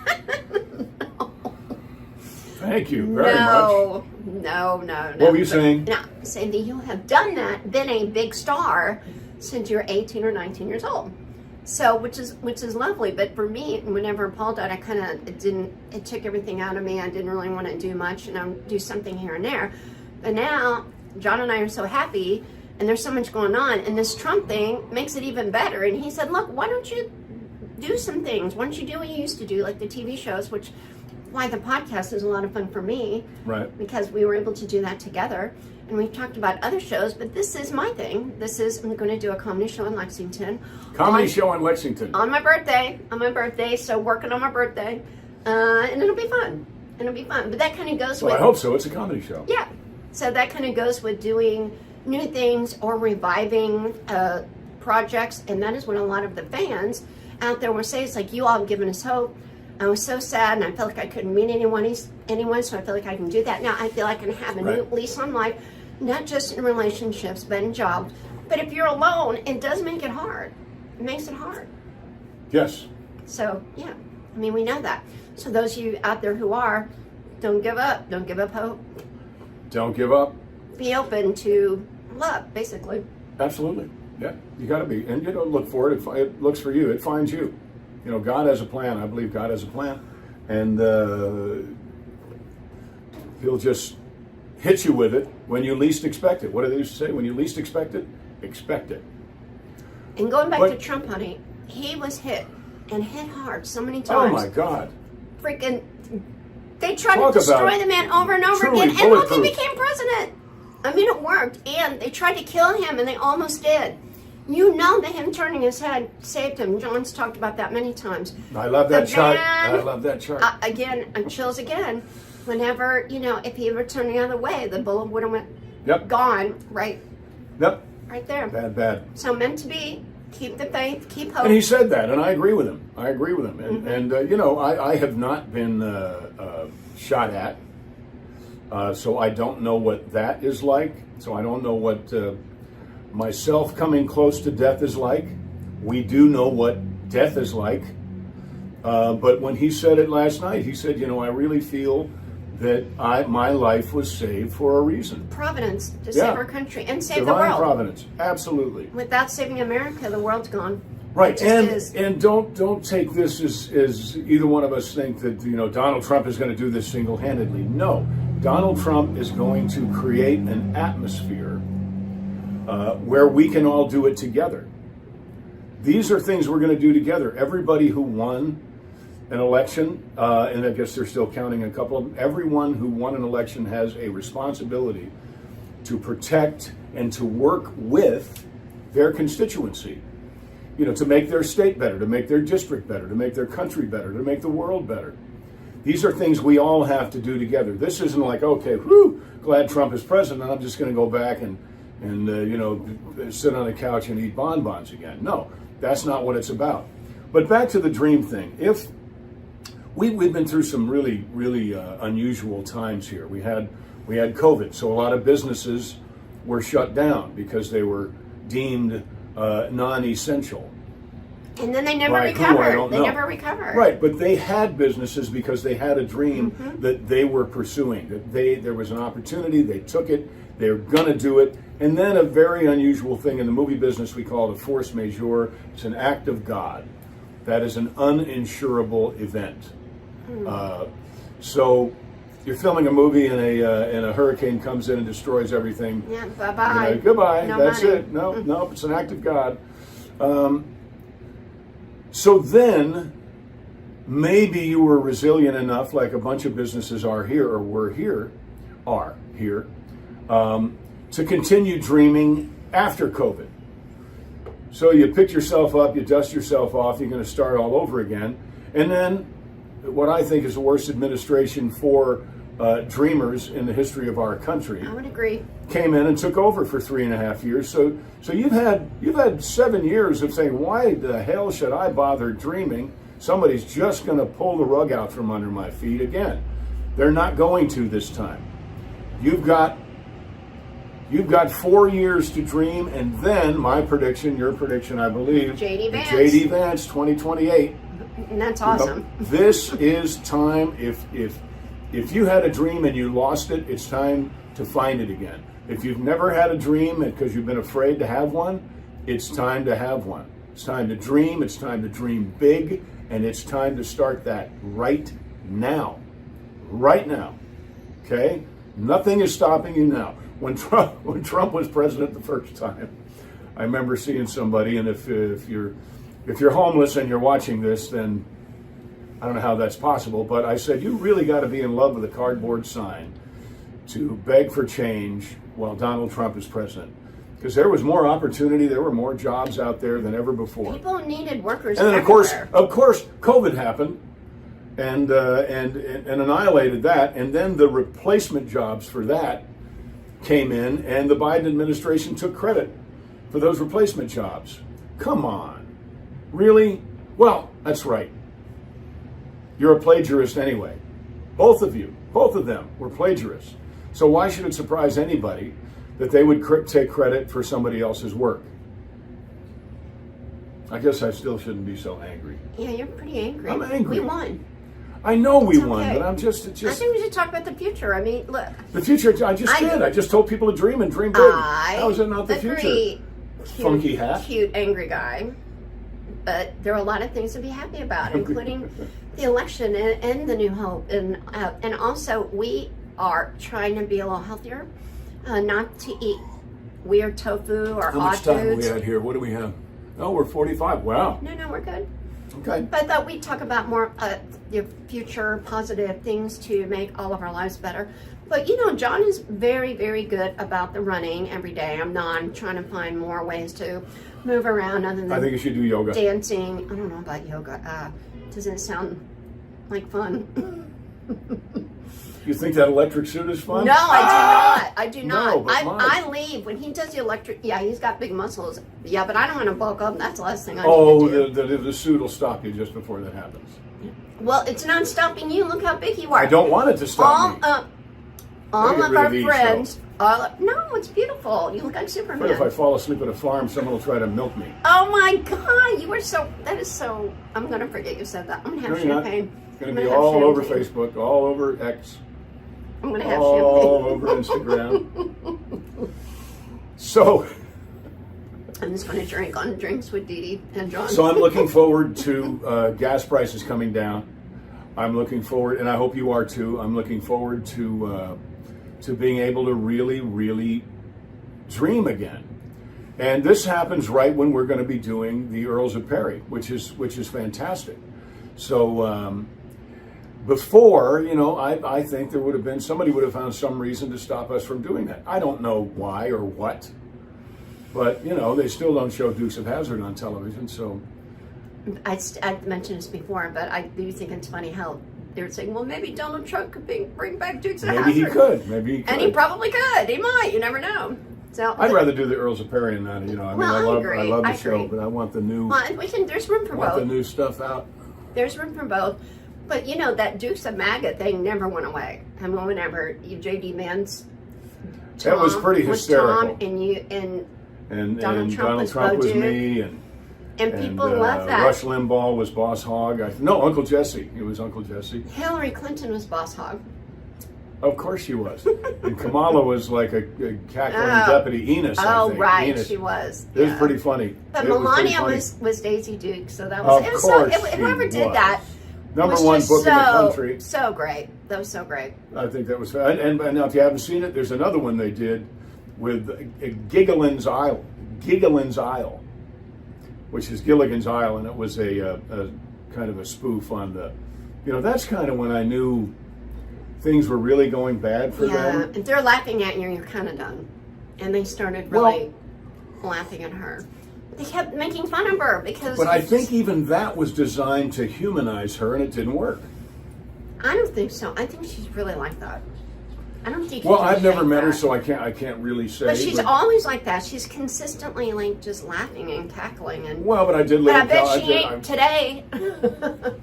Thank you very much. No. What were you saying? No, Sandy, you have done that, been a big star since you're 18 or 19 years old. So, which is lovely. But for me, whenever Paul died, it took everything out of me. I didn't really want to do much, and I'll do something here and there. But now, John and I are so happy, and there's so much going on, and this Trump thing makes it even better. And he said, look, why don't you do some things? Why don't you do what you used to do, like the TV shows, why the podcast is a lot of fun for me. Right. Because we were able to do that together. And we've talked about other shows, but this is my thing. I'm going to do a comedy show in Lexington. Comedy show in Lexington. On my birthday. So working on my birthday. And it'll be fun. But that kind of goes Well, with... I hope so. It's a comedy show. Yeah. So that kind of goes with doing new things or reviving projects. And that is what a lot of the fans out there will say. It's like, you all have given us hope. I was so sad, and I felt like I couldn't meet anyone, so I feel like I can do that. Now I feel I can have a new lease on life, not just in relationships, but in jobs. But if you're alone, it does make it hard. It makes it hard. Yes. So, yeah, we know that. So those of you out there who are, don't give up. Don't give up hope. Don't give up. be open to love, basically. Absolutely. Yeah, you got to be. And you don't look for it. It looks for you. It finds you. You know, God has a plan. I believe God has a plan. And He'll just hit you with it when you least expect it. What do they used to say? When you least expect it, expect it. And going back to Trump, honey, he was hit and hit hard so many times. Oh, my God. Freaking, they tried to destroy the man over and over again. And look, he became president. I mean, it worked. And they tried to kill him, and they almost did. You know that him turning his head saved him. John's talked about that many times. I love that chart. I love that chart. Again, I'm chills again. Whenever, you know, if he ever turned the other way, the bullet would have went gone right there. Bad. So meant to be. Keep the faith. Keep hope. And he said that, and I agree with him. And you know, I have not been shot at, so I don't know what that is like. So I don't know what myself coming close to death is like. We do know what death is like. But when he said it last night, he said, you know, I really feel that my life was saved for a reason. Providence to save our country and save Divine the world. Providence, absolutely. Without saving America, the world's gone. Right, and don't take this as either one of us think that, you know, Donald Trump is going to do this single-handedly. No, Donald Trump is going to create an atmosphere where we can all do it together. These are things we're going to do together. Everybody who won an election, and I guess they're still counting a couple of them, everyone who won an election has a responsibility to protect and to work with their constituency. You know, to make their state better, to make their district better, to make their country better, to make the world better. These are things we all have to do together. This isn't like, okay, whew, glad Trump is president, I'm just going to go back and you know, sit on the couch and eat bonbons again. No, that's not what it's about. But back to the dream thing. If we've been through some really unusual times here. We had COVID, so a lot of businesses were shut down because they were deemed non-essential. And then they never recovered. They never recovered. Right, but they had businesses because they had a dream that they were pursuing. That there was an opportunity, they took it, they were going to do it. And then a very unusual thing in the movie business we call it a force majeure. It's an act of God. That is an uninsurable event. So you're filming a movie and a hurricane comes in and destroys everything. Yeah, bye-bye. You know, goodbye. No That's money. it. No, it's an act of God. So then maybe you were resilient enough, like a bunch of businesses are here, to continue dreaming after COVID. So you pick yourself up, you dust yourself off, you're going to start all over again. And then what I think is the worst administration for dreamers in the history of our country. I would agree. Came in and took over for 3.5 years. So you've had 7 years of saying, why the hell should I bother dreaming? Somebody's just going to pull the rug out from under my feet again. They're not going to this time. You've got 4 years to dream, and then my prediction, your prediction, I believe, J.D. Vance. J.D. Vance, 2028. And that's awesome. You know, this is time. If you had a dream and you lost it, it's time to find it again. If you've never had a dream because you've been afraid to have one, it's time to have one. It's time to dream. It's time to dream big, and it's time to start that right now. Right now. Okay? Nothing is stopping you now. When Trump was president the first time, I remember seeing somebody, and if you're homeless and you're watching this, then I don't know how that's possible, but I said, you really got to be in love with a cardboard sign to beg for change while Donald Trump is president. Because there was more opportunity, there were more jobs out there than ever before. People needed workers and then everywhere. of course, COVID happened and annihilated that, and then the replacement jobs for that came in, and the Biden administration took credit for those replacement jobs. Come on. Really? Well, that's right. You're a plagiarist anyway. Both of them were plagiarists. So why should it surprise anybody that they would take credit for somebody else's work? I guess I still shouldn't be so angry. Yeah, you're pretty angry. I'm angry. We won. I know we It's won, okay. but it's I just think we should talk about the future. I mean, look. the future. I just did. I just told people to dream and dream big. How is it not the agree. future? Cute, Funky hat. cute, angry guy. But there are a lot of things to be happy about, including the election and the New Hope, and also we are trying to be a little healthier, not to eat weird tofu or How odd much time do we foods. had here? What do we have? Oh, we're 45. Wow. No, we're good. Okay. But I thought we'd talk about more the future positive things to make all of our lives better. But John is very, very good about the running every day. I'm not. I'm trying to find more ways to move around other than I think you should do yoga. dancing. I don't know about yoga. Doesn't sound like fun. You think that electric suit is fun? No, I do not. I do not. No, but mine. I leave when he does the electric. Yeah, he's got big muscles. Yeah, but I don't want to bulk up. That's the last thing I Oh, need to do. the suit will stop you just before that happens. Well, it's not stopping you. Look how big you are. I don't want it to stop me. All get of rid of our these, friends. No, it's beautiful. You look like Superman. But if I fall asleep at a farm, someone will try to milk me. Oh my God, you are so. That is so. I'm gonna forget you said that. I'm gonna have No, you're not. champagne. It's going I'm to be gonna have all over champagne. Facebook, all over X, I'm gonna have all champagne. over Instagram. So I'm just gonna drink on drinks with Dee Dee and John. So I'm looking forward to gas prices coming down. I'm looking forward, and I hope you are too. I'm looking forward to being able to really, really dream again. And this happens right when we're going to be doing the Earls of Perry, which is fantastic. So before, I think there would have been somebody would have found some reason to stop us from doing that. I don't know why or what, but they still don't show Dukes of Hazzard on television, so. I've mentioned this before, but I do think it's funny how they're saying, well, maybe Donald Trump could bring back Dukes of Hazzard. Maybe he could. Maybe he could. And he probably could. He might. You never know. So I'd rather do the Earls of Perry than that. I agree. I love the I show, agree. but I want the new. Well, there's room for want the both. new stuff out. There's room for both. But that Dukes of MAGA thing never went away. And whenever J.D. Vance, That was pretty hysterical. Tom, and And Donald Trump was Trump was Bo Duke. me, and people love that. Rush Limbaugh was Boss Hog. No, Uncle Jesse. It was Uncle Jesse. Hillary Clinton was Boss Hog. Of course she was. And Kamala was like a cackling deputy Enos. I Oh, think. right, Enos. she was. It was yeah. pretty funny. But It was pretty Melania funny. was Daisy Duke, so that was. Of It was course so, whoever she did was. that. Number was one just book in the country. So great. That was so great. I think that was and now if you haven't seen it, there's another one they did with Gilligan's Isle, which is Gilligan's Isle, and it was a kind of a spoof on the, that's kind of when I knew things were really going bad for Yeah, them. if they're laughing at you, you're kind of done. And they started really laughing at her. They kept making fun of her because. But I think even that was designed to humanize her, and it didn't work. I don't think so. I think she's really like that. I don't think. Well, you can I've never shake met her, that. so I can't really say. But she's always like that. She's consistently like just laughing and cackling and. Well, but I did But I live. bet she ain't today.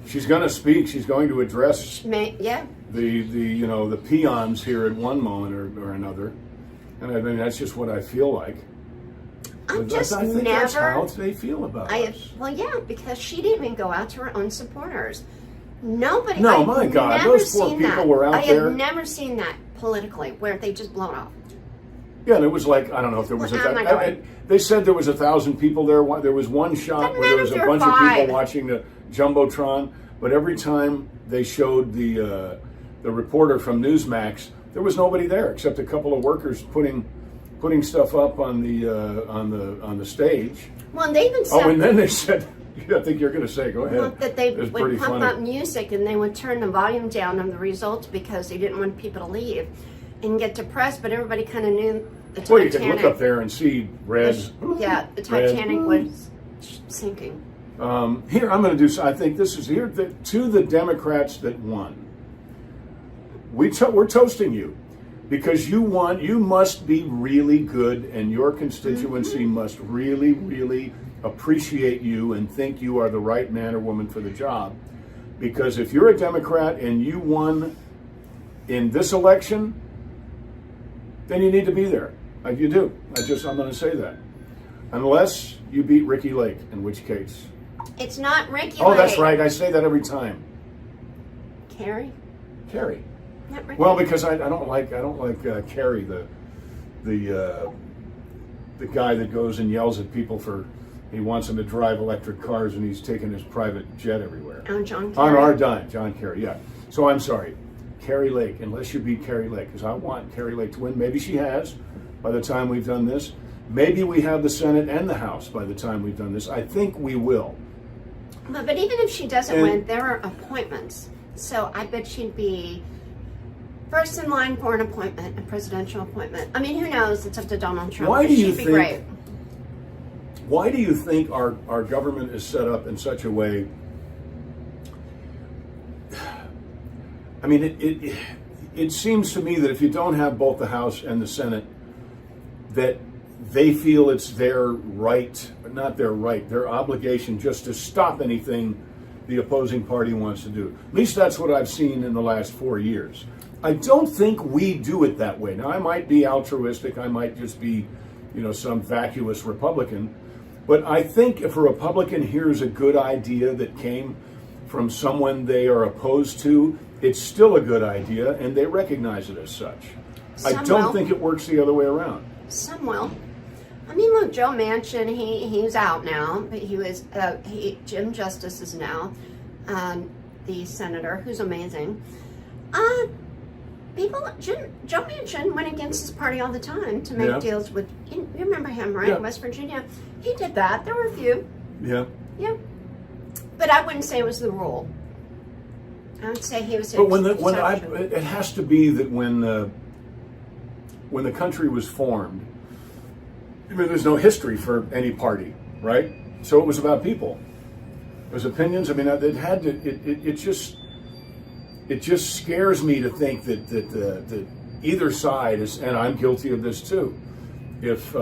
She's going to speak. She's going to address Yeah. the peons here at one moment or another, and I mean that's just what I feel like. I'm But just I think that's never. how they feel about us. Well, yeah, because she didn't even go out to her own supporters. Nobody. No, I've my God, never those poor seen people that. were out I there. have never seen that politically where they just blown off. Yeah, and it was like I don't know if there was Well, oh my God. they said there was 1,000 people there. There was one shot Doesn't where there matter was if a there bunch were of five. people watching the jumbotron, but every time they showed the reporter from Newsmax, there was nobody there except a couple of workers putting stuff up on the stage. Well, and they even said. Oh, and then they said, I think you're going to say, go ahead. That they It was would pretty pump funny. up music and they would turn the volume down on the results because they didn't want people to leave and get depressed. But everybody kind of knew the Titanic. Well, you can look up there and see red. Yeah, the red. Titanic was sinking. Here, I'm going to do. I think this is here to the Democrats that won. We're toasting you because you won. You must be really good, and your constituency must really, really appreciate you and think you are the right man or woman for the job. Because if you're a Democrat and you won in this election, then you need to be there. You do. I'm going to say that. Unless you beat Ricky Lake, in which case. It's not Ricky Oh, Lake. that's right. I say that every time. Carrie? Carrie. Not Ricky. Well, because I don't like Carrie, the guy that goes and yells at people for he wants them to drive electric cars and he's taking his private jet everywhere. Oh, John On Kerry. our dime, John Kerry, yeah. So I'm sorry, Carrie Lake, unless you beat Carrie Lake, because I want Carrie Lake to win. Maybe she has by the time we've done this. Maybe we have the Senate and the House by the time we've done this. I think we will. But even if she doesn't And- win, there are appointments. So I bet she'd be first in line for an appointment, a presidential appointment. I mean, who knows? It's up to Donald Trump. Why but do you she'd be think- great. Why do you think our government is set up in such a way? I mean, it seems to me that if you don't have both the House and the Senate, that they feel it's their right, not their right, their obligation just to stop anything the opposing party wants to do. At least that's what I've seen in the last 4 years. I don't think we do it that way. Now, I might be altruistic, I might just be, some vacuous Republican, but I think if a Republican hears a good idea that came from someone they are opposed to, it's still a good idea, and they recognize it as such. I Some don't will. think it works the other way around. Some will. I mean, look, Joe Manchin, he's out now, but Jim Justice is now the senator, who's amazing. Joe Manchin went against his party all the time to make deals with, you remember him, right? Yeah. West Virginia. He did that. There were a few. Yeah. Yeah. But I wouldn't say it was the rule. I would say he was. But it has to be that when the country was formed, I mean, there's no history for any party, right? So it was about people. It was opinions. I mean, it had to. It just scares me to think that either side is, and I'm guilty of this too. If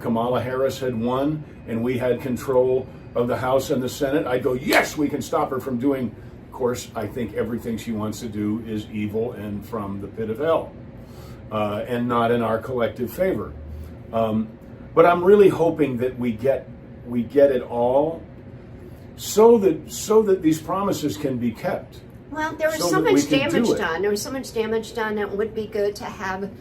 Kamala Harris had won and we had control of the House and the Senate, I'd go, yes, we can stop her from doing. Of course, I think everything she wants to do is evil and from the pit of hell, and not in our collective favor. But I'm really hoping that we get it all, so that these promises can be kept. Well, there was so so that we much can do damage it. done. There was so much damage done. It would be good to have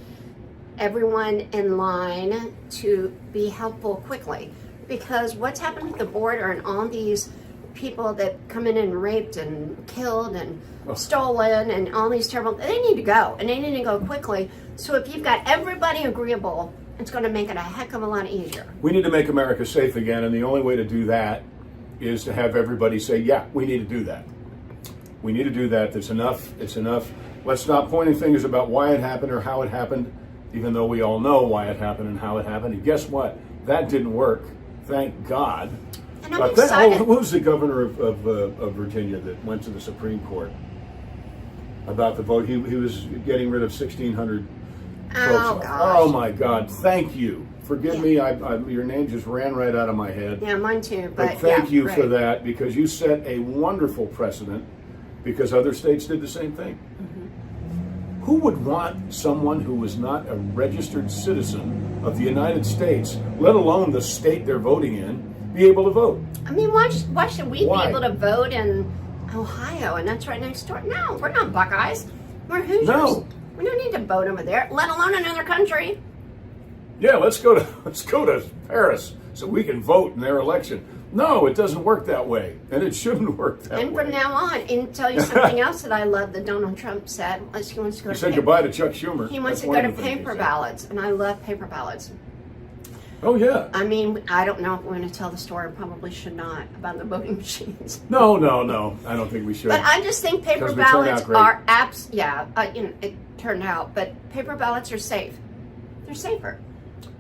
everyone in line to be helpful quickly, because what's happened with the border and all these people that come in and raped and killed and stolen and all these terrible, they need to go, and they need to go quickly. So if you've got everybody agreeable, it's going to make it a heck of a lot easier. We need to make America safe again, and the only way to do that is to have everybody say, yeah, we need to do that. We need to do that. It's enough. It's enough. Let's stop pointing fingers about why it happened or how it happened, even though we all know why it happened and how it happened. And guess what? That didn't work. Thank God. And I'm excited. Who was the governor of Virginia that went to the Supreme Court about the vote? He was getting rid of 1,600 Oh, folks. gosh. Oh, my God. Thank you. Forgive me. Your name just ran right out of my head. Yeah, mine too. But thank you for that, because you set a wonderful precedent, because other states did the same thing. Mm-hmm. Who would want someone who was not a registered citizen of the United States, let alone the state they're voting in, be able to vote? I mean, why should we Why? be able to vote in Ohio, and that's right next door? No, we're not Buckeyes. We're Hoosiers. No. We don't need to vote over there, let alone another country. Yeah, let's go to Paris so we can vote in their election. No, it doesn't work that way, and it shouldn't work that way. And from now on, and tell you something else that I love that Donald Trump said. He wants to go He to said goodbye to Chuck Schumer. He wants That's to one go of to the things he paper said. ballots, and I love paper ballots. Oh, yeah. I mean, I don't know if we're going to tell the story. Probably should not about the voting machines. No. I don't think we should. But I just think paper 'Cause we turn ballots out great. are it turned out, but paper ballots are safe. They're safer.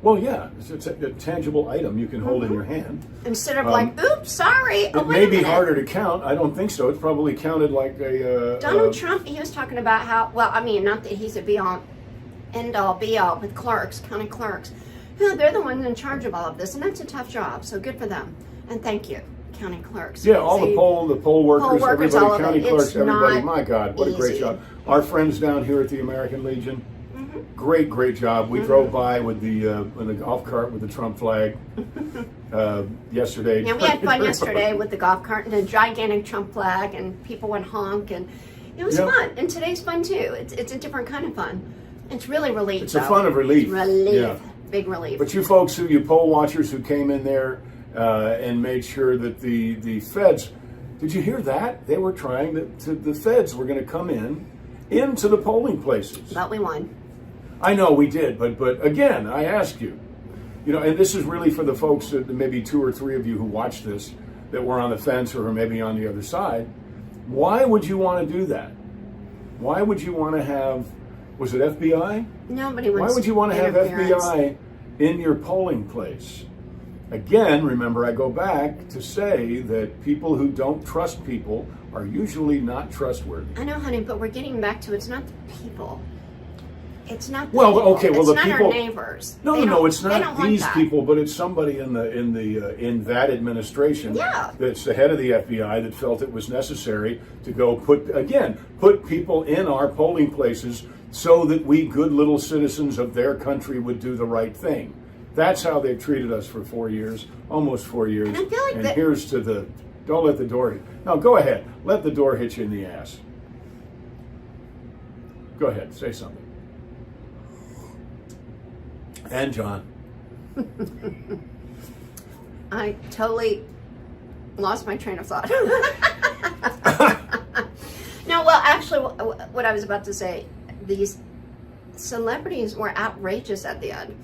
Well, yeah, it's a tangible item you can hold in your hand. Instead of like, oops, sorry. It may be harder to count. I don't think so. It's probably counted like a... Donald Trump, he was talking about how, well, I mean, not that he's a be-all, end-all, be-all with clerks, county clerks. No, they're the ones in charge of all of this, and that's a tough job, so good for them. And thank you, county clerks. Yeah, all the poll workers, workers, everybody, all of county it. clerks, It's everybody. not My God, what a great easy. job. Our friends down here at the American Legion, great job. We drove by with in the golf cart with the Trump flag yesterday. Yeah, we had fun yesterday with the golf cart and a gigantic Trump flag, and people went honk, and It was Yeah. fun, and today's fun too. It's a different kind of fun. It's really relief. It's a fun of relief. It's relief, Yeah. big relief. But you folks, you poll watchers who came in there and made sure that the feds, did you hear that? They were trying the feds were going to come into the polling places. But we won. I know we did, but again, I ask you, and this is really for the folks, that maybe 2 or 3 of you who watch this, that were on the fence or maybe on the other side. Why would you want to do that? Why would you want to have, was it FBI? Nobody wants. Why would you want to have interference. FBI in your polling place? Again, remember, I go back to say that people who don't trust people are usually not trustworthy. I know, honey, but we're getting back to it's not the people. It's not the Well, people. okay, well, it's the not people. our neighbors. No, They no, don't- it's they don't not want these that. people, but it's somebody in that administration. Yeah. That's the head of the FBI that felt it was necessary to go put people in our polling places so that we good little citizens of their country would do the right thing. That's how they've treated us for 4 years, almost 4 years. And I feel like that- here's to don't let the door. No, go ahead. Let the door hit you in the ass. Go ahead, say something. And John. I totally lost my train of thought. No, well, actually, what I was about to say, these celebrities were outrageous at the end.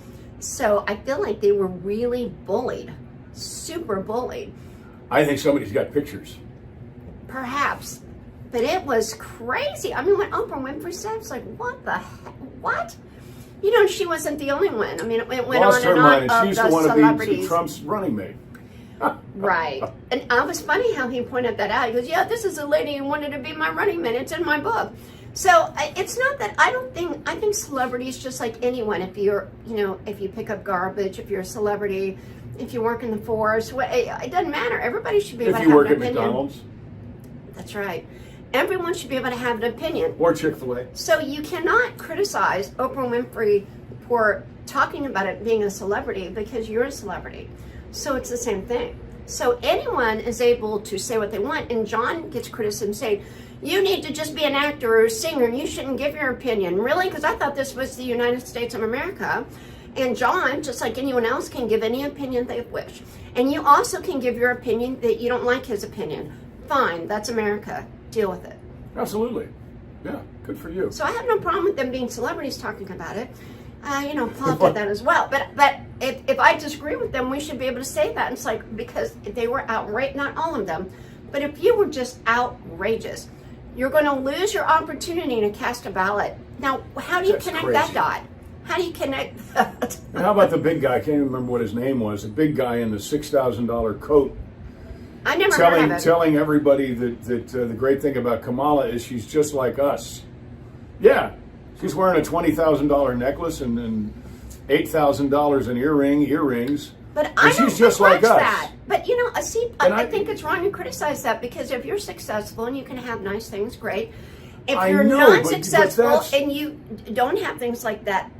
So I feel like they were really bullied, super bullied. I think somebody's got pictures. Perhaps. But it was crazy. I mean, when Oprah Winfrey said, it's like, what the heck? What? She wasn't the only one. I mean, it went Lost on her and mind, on and she of used to the want to be celebrities. Trump's running mate. Right. And it was funny how he pointed that out. He goes, yeah, this is a lady who wanted to be my running mate. It's in my book. So it's not that I think celebrities, just like anyone, if you're, if you pick up garbage, if you're a celebrity, if you work in the force, it doesn't matter. Everybody should be able If to you have work an at opinion. McDonald's That's right. Everyone should be able to have an opinion. or Chick-fil-A. So you cannot criticize Oprah Winfrey for talking about it being a celebrity because you're a celebrity. So it's the same thing. So anyone is able to say what they want, and John gets criticism saying, you need to just be an actor or a singer and you shouldn't give your opinion. Really? Because I thought this was the United States of America. And John, just like anyone else, can give any opinion they wish. And you also can give your opinion that you don't like his opinion. Fine, that's America. Deal with it. Absolutely. Yeah, good for you. So I have no problem with them being celebrities talking about it. Paul did that as well. But if I disagree with them, we should be able to say that. It's like, because they were outrageous, not all of them, but if you were just outrageous, you're going to lose your opportunity to cast a ballot. Now, how do you That's connect crazy. that dot? How do you connect that? And how about the big guy? I can't even remember what his name was. The big guy in the $6,000 coat I never heard of it. telling everybody that the great thing about Kamala is she's just like us. Yeah, she's wearing a $20,000 necklace and $8,000 in earrings. But I don't she's just like begrudge us. that. But see, And I think it's wrong to criticize that, because if you're successful and you can have nice things, great. If I you're know, not but successful that's- and you don't have things like that,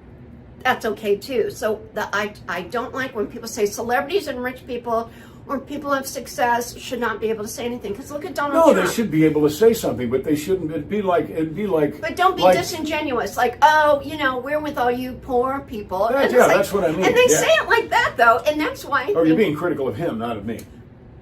that's okay too. So I don't like when people say celebrities and rich people or people of success should not be able to say anything. Because look at Donald No, Trump. they should be able to say something, but they shouldn't. It'd be like. But don't be like- disingenuous. Like, we're with all you poor people. Yeah, And it's yeah, like- that's what I mean, And they yeah. say it like that, though, and that's why. Oh, you're being critical of him, not of me.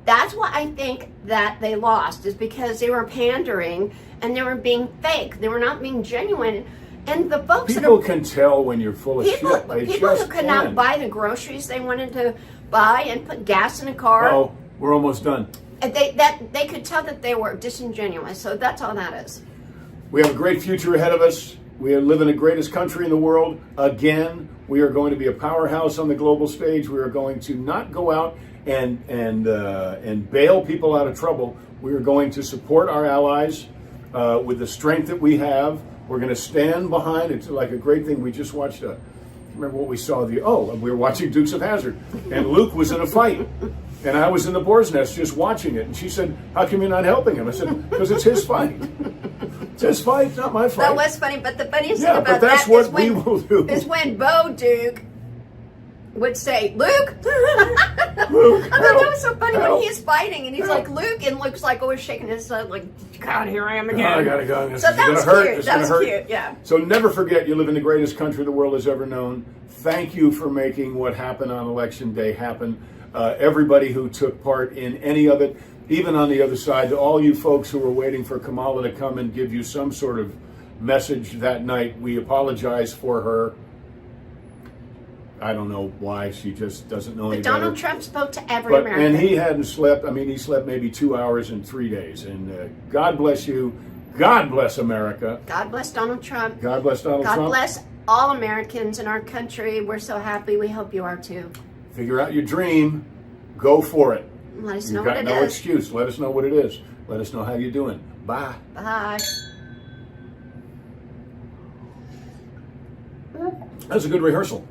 That's why I think that they lost, is because they were pandering and they were being fake. They were not being genuine. And the folks People that are can tell when you're full of shit. They people who just could can. not buy the groceries they wanted to buy and put gas in a car, Oh, we're almost done. they could tell that they were disingenuous. So that's all that is. We have a great future ahead of us. We live in the greatest country in the world. Again, we are going to be a powerhouse on the global stage. We are going to not go out and bail people out of trouble. We are going to support our allies with the strength that we have. We're going to stand behind. It's like a great thing. We just watched remember what we saw? We were watching Dukes of Hazzard, and Luke was in a fight, and I was in the boar's nest just watching it. And she said, "How come you're not helping him?" I said, "Because it's his fight. It's his fight, it's not my fight." That was funny, but the funniest Yeah, thing but about that's that what is when, we will do. is when Bo Duke would say, Luke. Luke, I thought that was so funny Help. when he's fighting and he's Help. like Luke, and Luke's like always shaking his head like, God, here I am Oh, again. I gotta go. This So is that gonna was hurt. cute. It's That gonna was hurt. cute. Yeah. So never forget, you live in the greatest country the world has ever known. Thank you for making what happened on Election Day happen. Everybody who took part in any of it, even on the other side, to all you folks who were waiting for Kamala to come and give you some sort of message that night, we apologize for her. I don't know why, she just doesn't know any But Donald better. Trump spoke to every But, American. and he hadn't slept. I mean, he slept maybe 2 hours in 3 days. And God bless you. God bless America. God bless Donald Trump. God bless Donald God Trump. bless all Americans in our country. We're so happy. We hope you are too. Figure out your dream. Go for it. Let us You've know what got it no is. excuse. Let us know what it is. Let us know how you're doing. Bye. Bye. That's a good rehearsal.